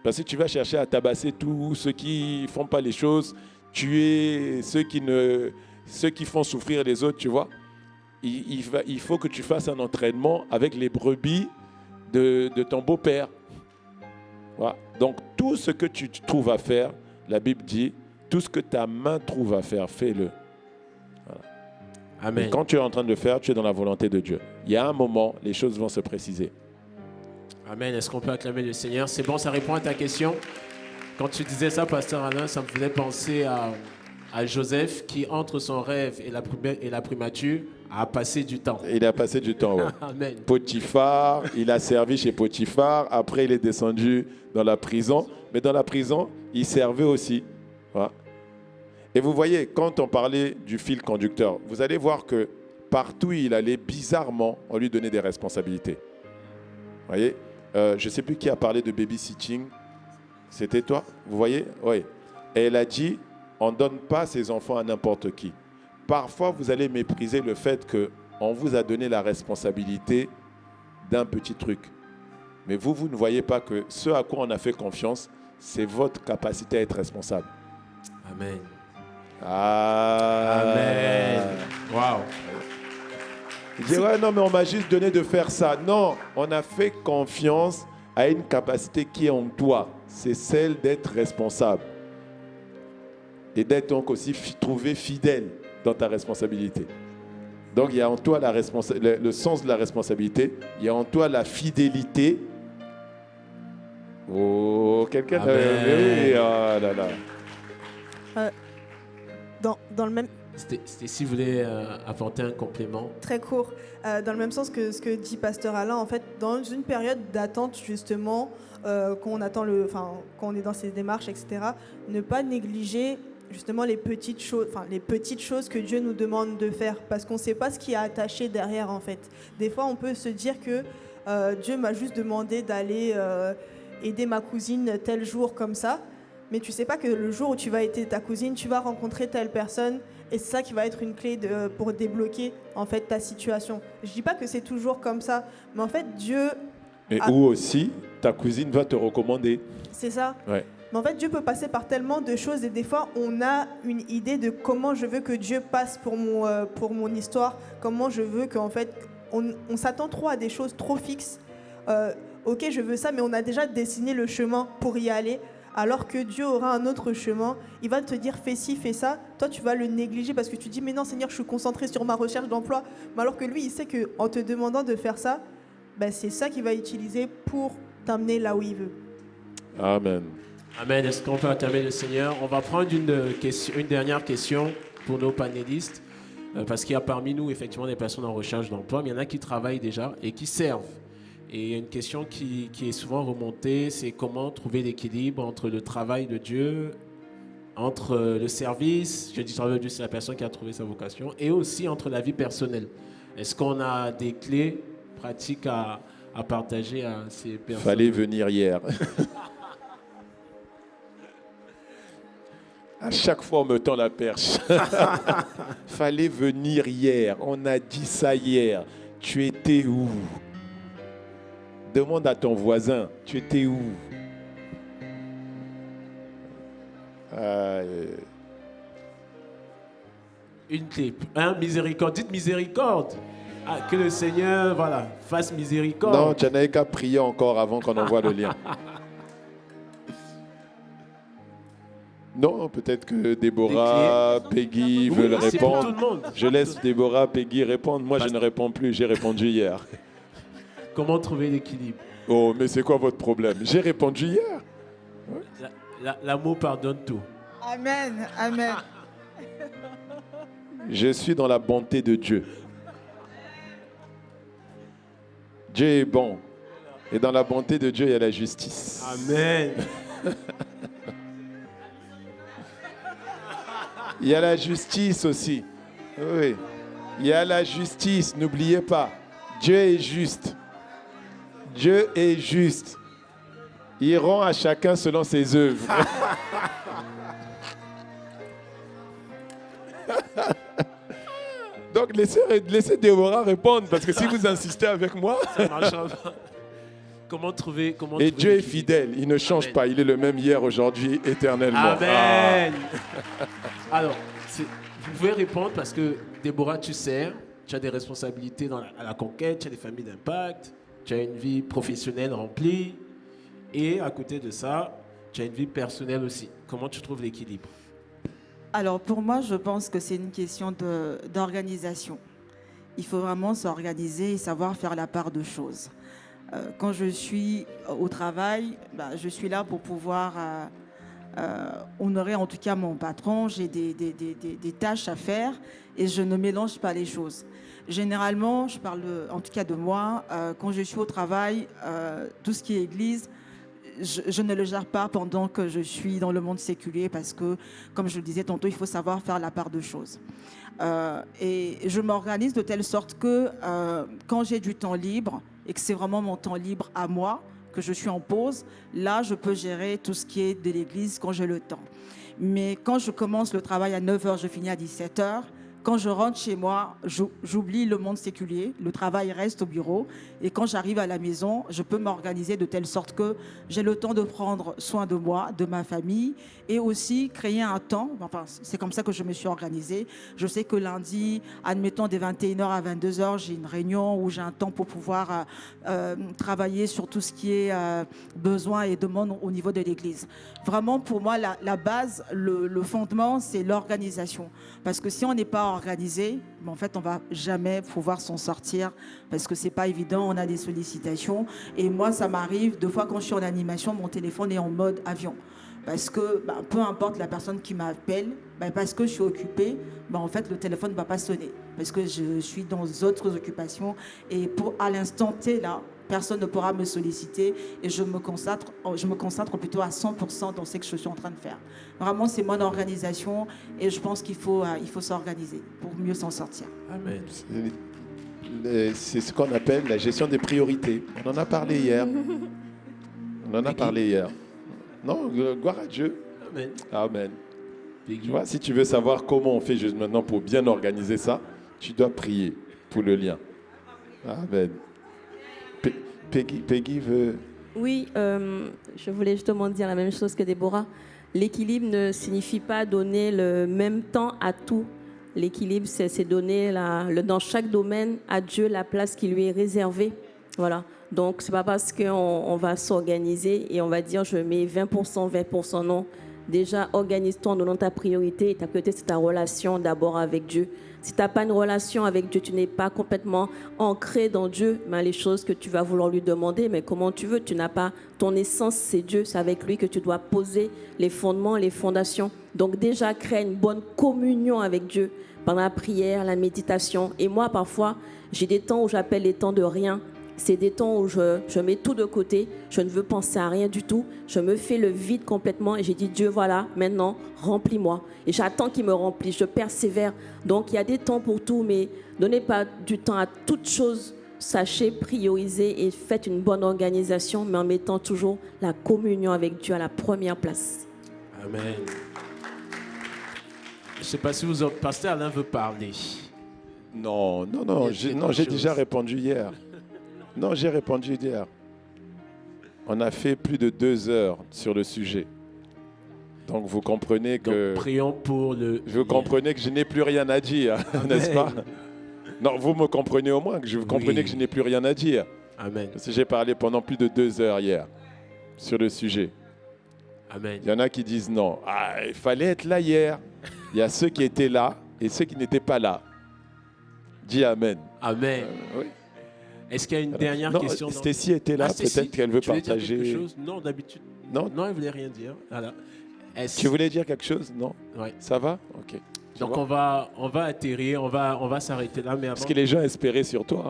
Parce que tu vas chercher à tabasser tous ceux qui ne font pas les choses, tuer ceux qui font souffrir les autres, tu vois. Il faut que tu fasses un entraînement avec les brebis de ton beau-père. Voilà. Donc, tout ce que tu trouves à faire, la Bible dit, tout ce que ta main trouve à faire, fais-le. Voilà. Amen. Et quand tu es en train de le faire, tu es dans la volonté de Dieu. Il y a un moment, les choses vont se préciser. Amen. Est-ce qu'on peut acclamer le Seigneur? C'est bon, ça répond à ta question. Quand tu disais ça, Pasteur Alain, ça me faisait penser à Joseph qui, entre son rêve et la primature, a passé du temps. Il a passé du temps, ouais. Amen. Potiphar, il a servi chez Potiphar. Après, il est descendu dans la prison. Mais dans la prison, il servait aussi. Voilà. Et vous voyez, quand on parlait du fil conducteur, vous allez voir que partout où il allait, bizarrement, on lui donnait des responsabilités. Vous voyez, je ne sais plus qui a parlé de babysitting. C'était toi, vous voyez? Oui. Et elle a dit, on ne donne pas ses enfants à n'importe qui. Parfois, vous allez mépriser le fait qu'on vous a donné la responsabilité d'un petit truc. Mais vous ne voyez pas que ce à quoi on a fait confiance, c'est votre capacité à être responsable. Amen. Ah. Amen. Waouh. Il dit, ouais, non, mais on m'a juste donné de faire ça. Non, on a fait confiance à une capacité qui est en toi. C'est celle d'être responsable. Et d'être donc aussi trouvé fidèle dans ta responsabilité. Donc, il y a en toi le sens de la responsabilité. Il y a en toi la fidélité. Oh, quelqu'un... Oui, oh là là. Dans le même... Si vous voulez apporter un complément. Très court. Dans le même sens que ce que dit Pasteur Alain, en fait, dans une période d'attente, justement, quand on est dans ces démarches, etc., ne pas négliger justement les petites choses que Dieu nous demande de faire, parce qu'on ne sait pas ce qui est attaché derrière, en fait. Des fois, on peut se dire que Dieu m'a juste demandé d'aller aider ma cousine tel jour comme ça, mais tu ne sais pas que le jour où tu vas aider ta cousine, tu vas rencontrer telle personne, et c'est ça qui va être une clé pour débloquer en fait ta situation. Je ne dis pas que c'est toujours comme ça, mais en fait Dieu... Ou aussi, ta cousine va te recommander. C'est ça. Ouais. Mais en fait, Dieu peut passer par tellement de choses et des fois, on a une idée de comment je veux que Dieu passe pour mon histoire, comment je veux qu'en fait, on s'attend trop à des choses trop fixes. Ok, je veux ça, mais on a déjà dessiné le chemin pour y aller, alors que Dieu aura un autre chemin. Il va te dire, fais ci, fais ça. Toi, tu vas le négliger parce que tu dis, mais non, Seigneur, je suis concentré sur ma recherche d'emploi. Mais alors que lui, il sait qu'en te demandant de faire ça, ben, c'est ça qu'il va utiliser pour t'amener là où il veut. Amen. Amen. Est-ce qu'on peut acclamer le Seigneur? On va prendre une dernière question pour nos panélistes, parce qu'il y a parmi nous effectivement des personnes en recherche d'emploi, mais il y en a qui travaillent déjà et qui servent. Et une question qui est souvent remontée, c'est comment trouver l'équilibre entre le travail de Dieu, entre le service, je dis travail de Dieu, c'est la personne qui a trouvé sa vocation, et aussi entre la vie personnelle. Est-ce qu'on a des clés pratiques à partager à ces personnes? Fallait venir hier. À chaque fois, on me tend la perche. Fallait venir hier. On a dit ça hier. Tu étais où? Demande à ton voisin. Tu étais où? Une clé. Miséricorde. Dites miséricorde. Que le Seigneur, fasse miséricorde. Non, tu n'avais qu'à prier encore avant qu'on envoie le lien. Non, peut-être que Déborah, Peggy veulent répondre. Je laisse Déborah, Peggy répondre. Moi, je ne réponds plus. J'ai répondu hier. Comment trouver l'équilibre? Oh, mais c'est quoi votre problème? J'ai répondu hier. L'amour pardonne tout. Amen, amen. Je suis dans la bonté de Dieu. Dieu est bon. Et dans la bonté de Dieu, il y a la justice. Amen. Il y a la justice aussi. Oui. Il y a la justice, n'oubliez pas. Dieu est juste. Dieu est juste. Il rend à chacun selon ses œuvres. Donc laissez Déborah répondre, parce que si vous insistez avec moi... Ça marchera pas. Comment trouver Et Dieu est fidèle, il ne change pas, il est le même hier, aujourd'hui, éternellement. Amen. Alors, vous pouvez répondre parce que Déborah, tu sers, tu as des responsabilités à la conquête, tu as des familles d'impact, tu as une vie professionnelle remplie et à côté de ça, tu as une vie personnelle aussi. Comment tu trouves l'équilibre? Alors pour moi, je pense que c'est une question d'organisation. Il faut vraiment s'organiser et savoir faire la part de choses. Quand je suis au travail, je suis là pour pouvoir honorer en tout cas mon patron. J'ai des tâches à faire et je ne mélange pas les choses. Généralement, je parle en tout cas de moi, quand je suis au travail, tout ce qui est église, je ne le gère pas pendant que je suis dans le monde séculier parce que, comme je le disais tantôt, il faut savoir faire la part de choses. Et je m'organise de telle sorte que quand j'ai du temps libre et que c'est vraiment mon temps libre à moi, que je suis en pause, là, je peux gérer tout ce qui est de l'église quand j'ai le temps. Mais quand je commence le travail à 9h, je finis à 17h. Quand je rentre chez moi, j'oublie le monde séculier, le travail reste au bureau. Et quand j'arrive à la maison, je peux m'organiser de telle sorte que j'ai le temps de prendre soin de moi, de ma famille, et aussi créer un temps. Enfin, c'est comme ça que je me suis organisée. Je sais que lundi, admettons des 21h à 22h, j'ai une réunion où j'ai un temps pour pouvoir travailler sur tout ce qui est besoin et demande au niveau de l'Église. Vraiment, pour moi, la base, le fondement, c'est l'organisation. Parce que si on n'est pas organisé, en fait, on ne va jamais pouvoir s'en sortir parce que ce n'est pas évident, on a des sollicitations. Et moi, ça m'arrive, 2 fois quand je suis en animation, mon téléphone est en mode avion. Parce que peu importe la personne qui m'appelle, parce que je suis occupée, en fait, le téléphone ne va pas sonner. Parce que je suis dans d'autres occupations. Et à l'instant T, là, personne ne pourra me solliciter et je me concentre plutôt à 100% dans ce que je suis en train de faire. Vraiment, c'est mon organisation et je pense qu'il faut s'organiser pour mieux s'en sortir. Amen. C'est ce qu'on appelle la gestion des priorités. On en a parlé hier. Non, gloire à Dieu. Amen. Amen. Tu vois, si tu veux savoir comment on fait juste maintenant pour bien organiser ça, tu dois prier pour le lien. Amen. Peggy veut... Oui, je voulais justement dire la même chose que Déborah. L'équilibre ne signifie pas donner le même temps à tout. L'équilibre, c'est donner dans chaque domaine à Dieu la place qui lui est réservée. Voilà. Donc, ce n'est pas parce qu'on va s'organiser et on va dire je mets 20%, 20%, non. Déjà, organise-toi en donnant ta priorité. Et ta priorité, c'est ta relation d'abord avec Dieu. Si tu n'as pas une relation avec Dieu, tu n'es pas complètement ancré dans Dieu, les choses que tu vas vouloir lui demander, mais comment tu veux, tu n'as pas ton essence, c'est Dieu, c'est avec lui que tu dois poser les fondements, les fondations. Donc déjà, crée une bonne communion avec Dieu pendant la prière, la méditation. Et moi, parfois, j'ai des temps où j'appelle les temps de rien. C'est des temps où je mets tout de côté, je ne veux penser à rien du tout, je me fais le vide complètement et j'ai dit Dieu, voilà, maintenant, remplis-moi. Et j'attends qu'il me remplisse, je persévère. Donc il y a des temps pour tout, mais donnez pas du temps à toute chose. Sachez prioriser et faites une bonne organisation, mais en mettant toujours la communion avec Dieu à la première place. Amen. Je ne sais pas si Pasteur Alain veut parler. Non, j'ai déjà répondu hier. Non, j'ai répondu hier. On a fait plus de 2 heures sur le sujet. Donc vous comprenez que... Donc, prions pour le... Vous comprenez que je n'ai plus rien à dire, n'est-ce pas? Non, vous me comprenez au moins, que vous comprenez que je n'ai plus rien à dire. Amen. Parce que j'ai parlé pendant plus de 2 heures hier sur le sujet. Amen. Il y en a qui disent non. Ah, il fallait être là hier. Il y a ceux qui étaient là et ceux qui n'étaient pas là. Dis Amen. Amen. Oui. Est-ce qu'il y a une dernière question? Stécie était là, peut-être qu'elle veut partager. Dire quelque chose? Non, d'habitude. Non, elle ne voulait rien dire. Voilà. Tu voulais dire quelque chose? Non? Oui. Ça va? Ok. Donc on va atterrir, on va s'arrêter là. Mais avant... Parce que les gens espéraient sur toi.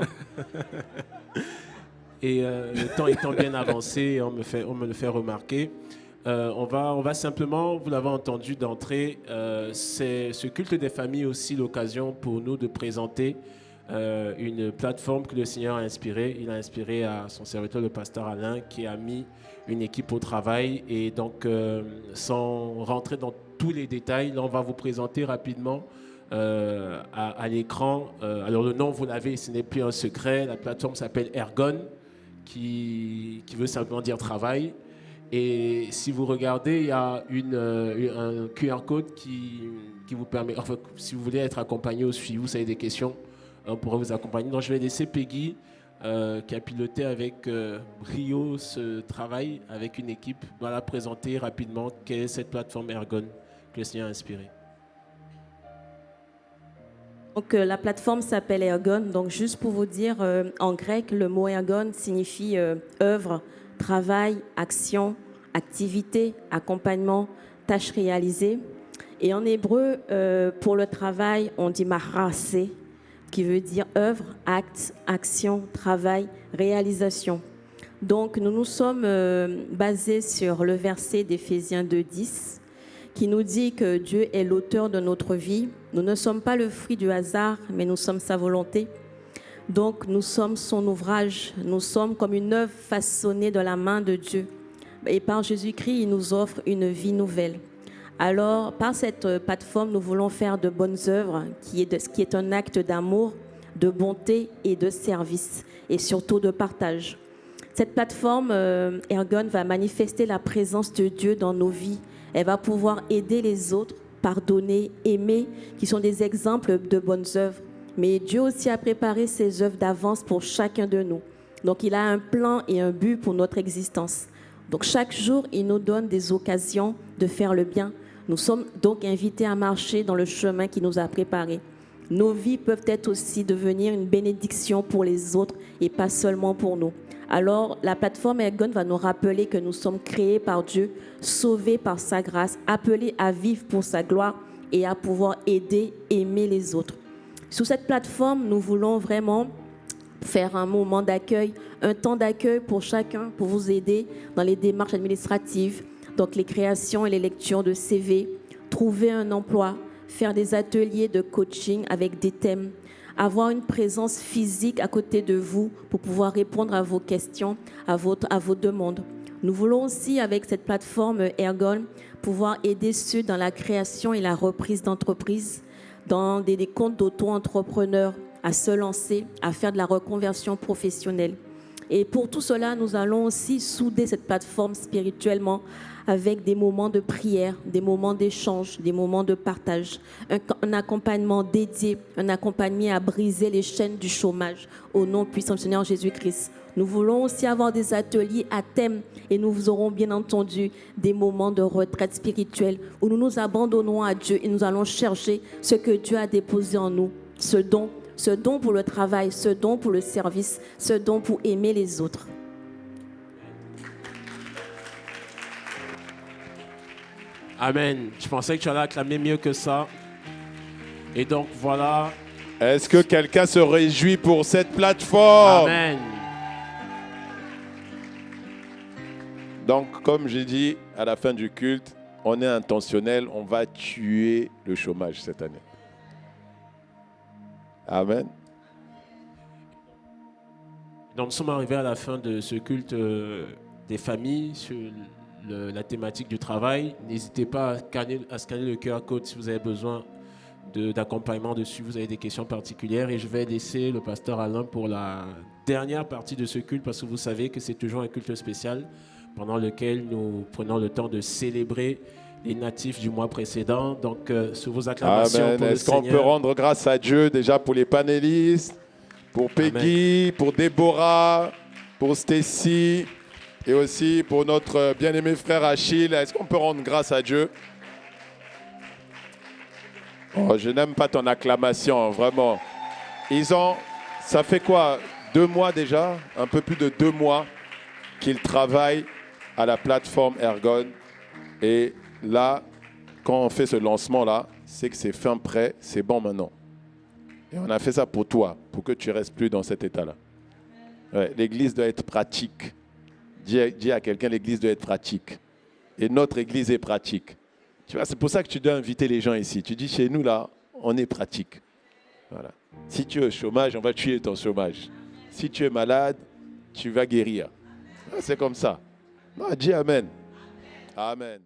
Et le temps étant bien avancé, on me le fait remarquer. On va simplement, vous l'avez entendu d'entrée, c'est ce culte des familles aussi l'occasion pour nous de présenter une plateforme que le Seigneur a inspirée. Il a inspiré à son serviteur, le pasteur Alain, qui a mis une équipe au travail. Et donc, sans rentrer dans tous les détails, là, on va vous présenter rapidement à l'écran. Alors, le nom, vous l'avez, ce n'est plus un secret. La plateforme s'appelle Ergon, qui veut simplement dire travail. Et si vous regardez, il y a un QR code qui vous permet, enfin, si vous voulez être accompagné au suivi, vous avez des questions, on pourra vous accompagner. Donc, je vais laisser Peggy, qui a piloté avec brio ce travail avec une équipe, voilà, présenter rapidement quelle est cette plateforme Ergon que le Seigneur a inspirée. Donc, la plateforme s'appelle Ergon. Donc, juste pour vous dire, en grec, le mot Ergon signifie œuvre, travail, action, activité, accompagnement, tâche réalisée. Et en hébreu, pour le travail, on dit marasé, qui veut dire œuvre, acte, action, travail, réalisation. Donc, nous nous sommes basés sur le verset d'Éphésiens 2:10, qui nous dit que Dieu est l'auteur de notre vie. Nous ne sommes pas le fruit du hasard, mais nous sommes sa volonté. Donc nous sommes son ouvrage, nous sommes comme une œuvre façonnée de la main de Dieu. Et par Jésus-Christ, il nous offre une vie nouvelle. Alors, par cette plateforme, nous voulons faire de bonnes œuvres, qui est un acte d'amour, de bonté et de service, et surtout de partage. Cette plateforme, Ergon, va manifester la présence de Dieu dans nos vies. Elle va pouvoir aider les autres, pardonner, aimer, qui sont des exemples de bonnes œuvres. Mais Dieu aussi a préparé ses œuvres d'avance pour chacun de nous. Donc, il a un plan et un but pour notre existence. Donc, chaque jour, il nous donne des occasions de faire le bien. Nous sommes donc invités à marcher dans le chemin qu'il nous a préparé. Nos vies peuvent être aussi devenir une bénédiction pour les autres et pas seulement pour nous. Alors, la plateforme Ergon va nous rappeler que nous sommes créés par Dieu, sauvés par sa grâce, appelés à vivre pour sa gloire et à pouvoir aider, aimer les autres. Sur cette plateforme, nous voulons vraiment faire un moment d'accueil, un temps d'accueil pour chacun, pour vous aider dans les démarches administratives, donc les créations et les lectures de CV, trouver un emploi, faire des ateliers de coaching avec des thèmes, avoir une présence physique à côté de vous pour pouvoir répondre à vos questions, à vos demandes. Nous voulons aussi, avec cette plateforme Ergon, pouvoir aider ceux dans la création et la reprise d'entreprise, dans des comptes d'auto-entrepreneurs, à se lancer, à faire de la reconversion professionnelle. Et pour tout cela, nous allons aussi souder cette plateforme spirituellement avec des moments de prière, des moments d'échange, des moments de partage, un accompagnement dédié, un accompagnement à briser les chaînes du chômage au nom puissant du Seigneur Jésus-Christ. Nous voulons aussi avoir des ateliers à thème et nous aurons bien entendu des moments de retraite spirituelle où nous nous abandonnons à Dieu et nous allons chercher ce que Dieu a déposé en nous, ce don pour le travail, ce don pour le service, ce don pour aimer les autres. Amen. Je pensais que tu allais acclamer mieux que ça. Et donc voilà. Est-ce que quelqu'un se réjouit pour cette plateforme? Amen. Donc, comme j'ai dit à la fin du culte, on est intentionnel, on va tuer le chômage cette année. Amen. Donc nous sommes arrivés à la fin de ce culte des familles sur la thématique du travail. N'hésitez pas à scanner le QR code si vous avez besoin d'accompagnement dessus, vous avez des questions particulières. Et je vais laisser le pasteur Alain pour la dernière partie de ce culte parce que vous savez que c'est toujours un culte spécial pendant lequel nous prenons le temps de célébrer les natifs du mois précédent. Donc, sur vos acclamations Amen. pour le Est-ce qu'on Seigneur. peut rendre grâce à Dieu déjà pour les panélistes, pour Peggy, Amen. Pour Déborah, pour Stacy et aussi pour notre bien-aimé frère Achille. Est-ce qu'on peut rendre grâce à Dieu? Oh, je n'aime pas ton acclamation, vraiment. Ça fait quoi, 2 mois déjà, un peu plus de 2 mois qu'ils travaillent à la plateforme Ergon. Et là, quand on fait ce lancement-là, c'est que c'est fin prêt, c'est bon maintenant. Et on a fait ça pour toi, pour que tu ne restes plus dans cet état-là. Ouais, l'église doit être pratique. Dis à quelqu'un, l'église doit être pratique. Et notre église est pratique. Tu vois, c'est pour ça que tu dois inviter les gens ici. Tu dis, chez nous, là, on est pratique. Voilà. Si tu es au chômage, on va tuer ton chômage. Si tu es malade, tu vas guérir. C'est comme ça. Non, dis Amen. Amen.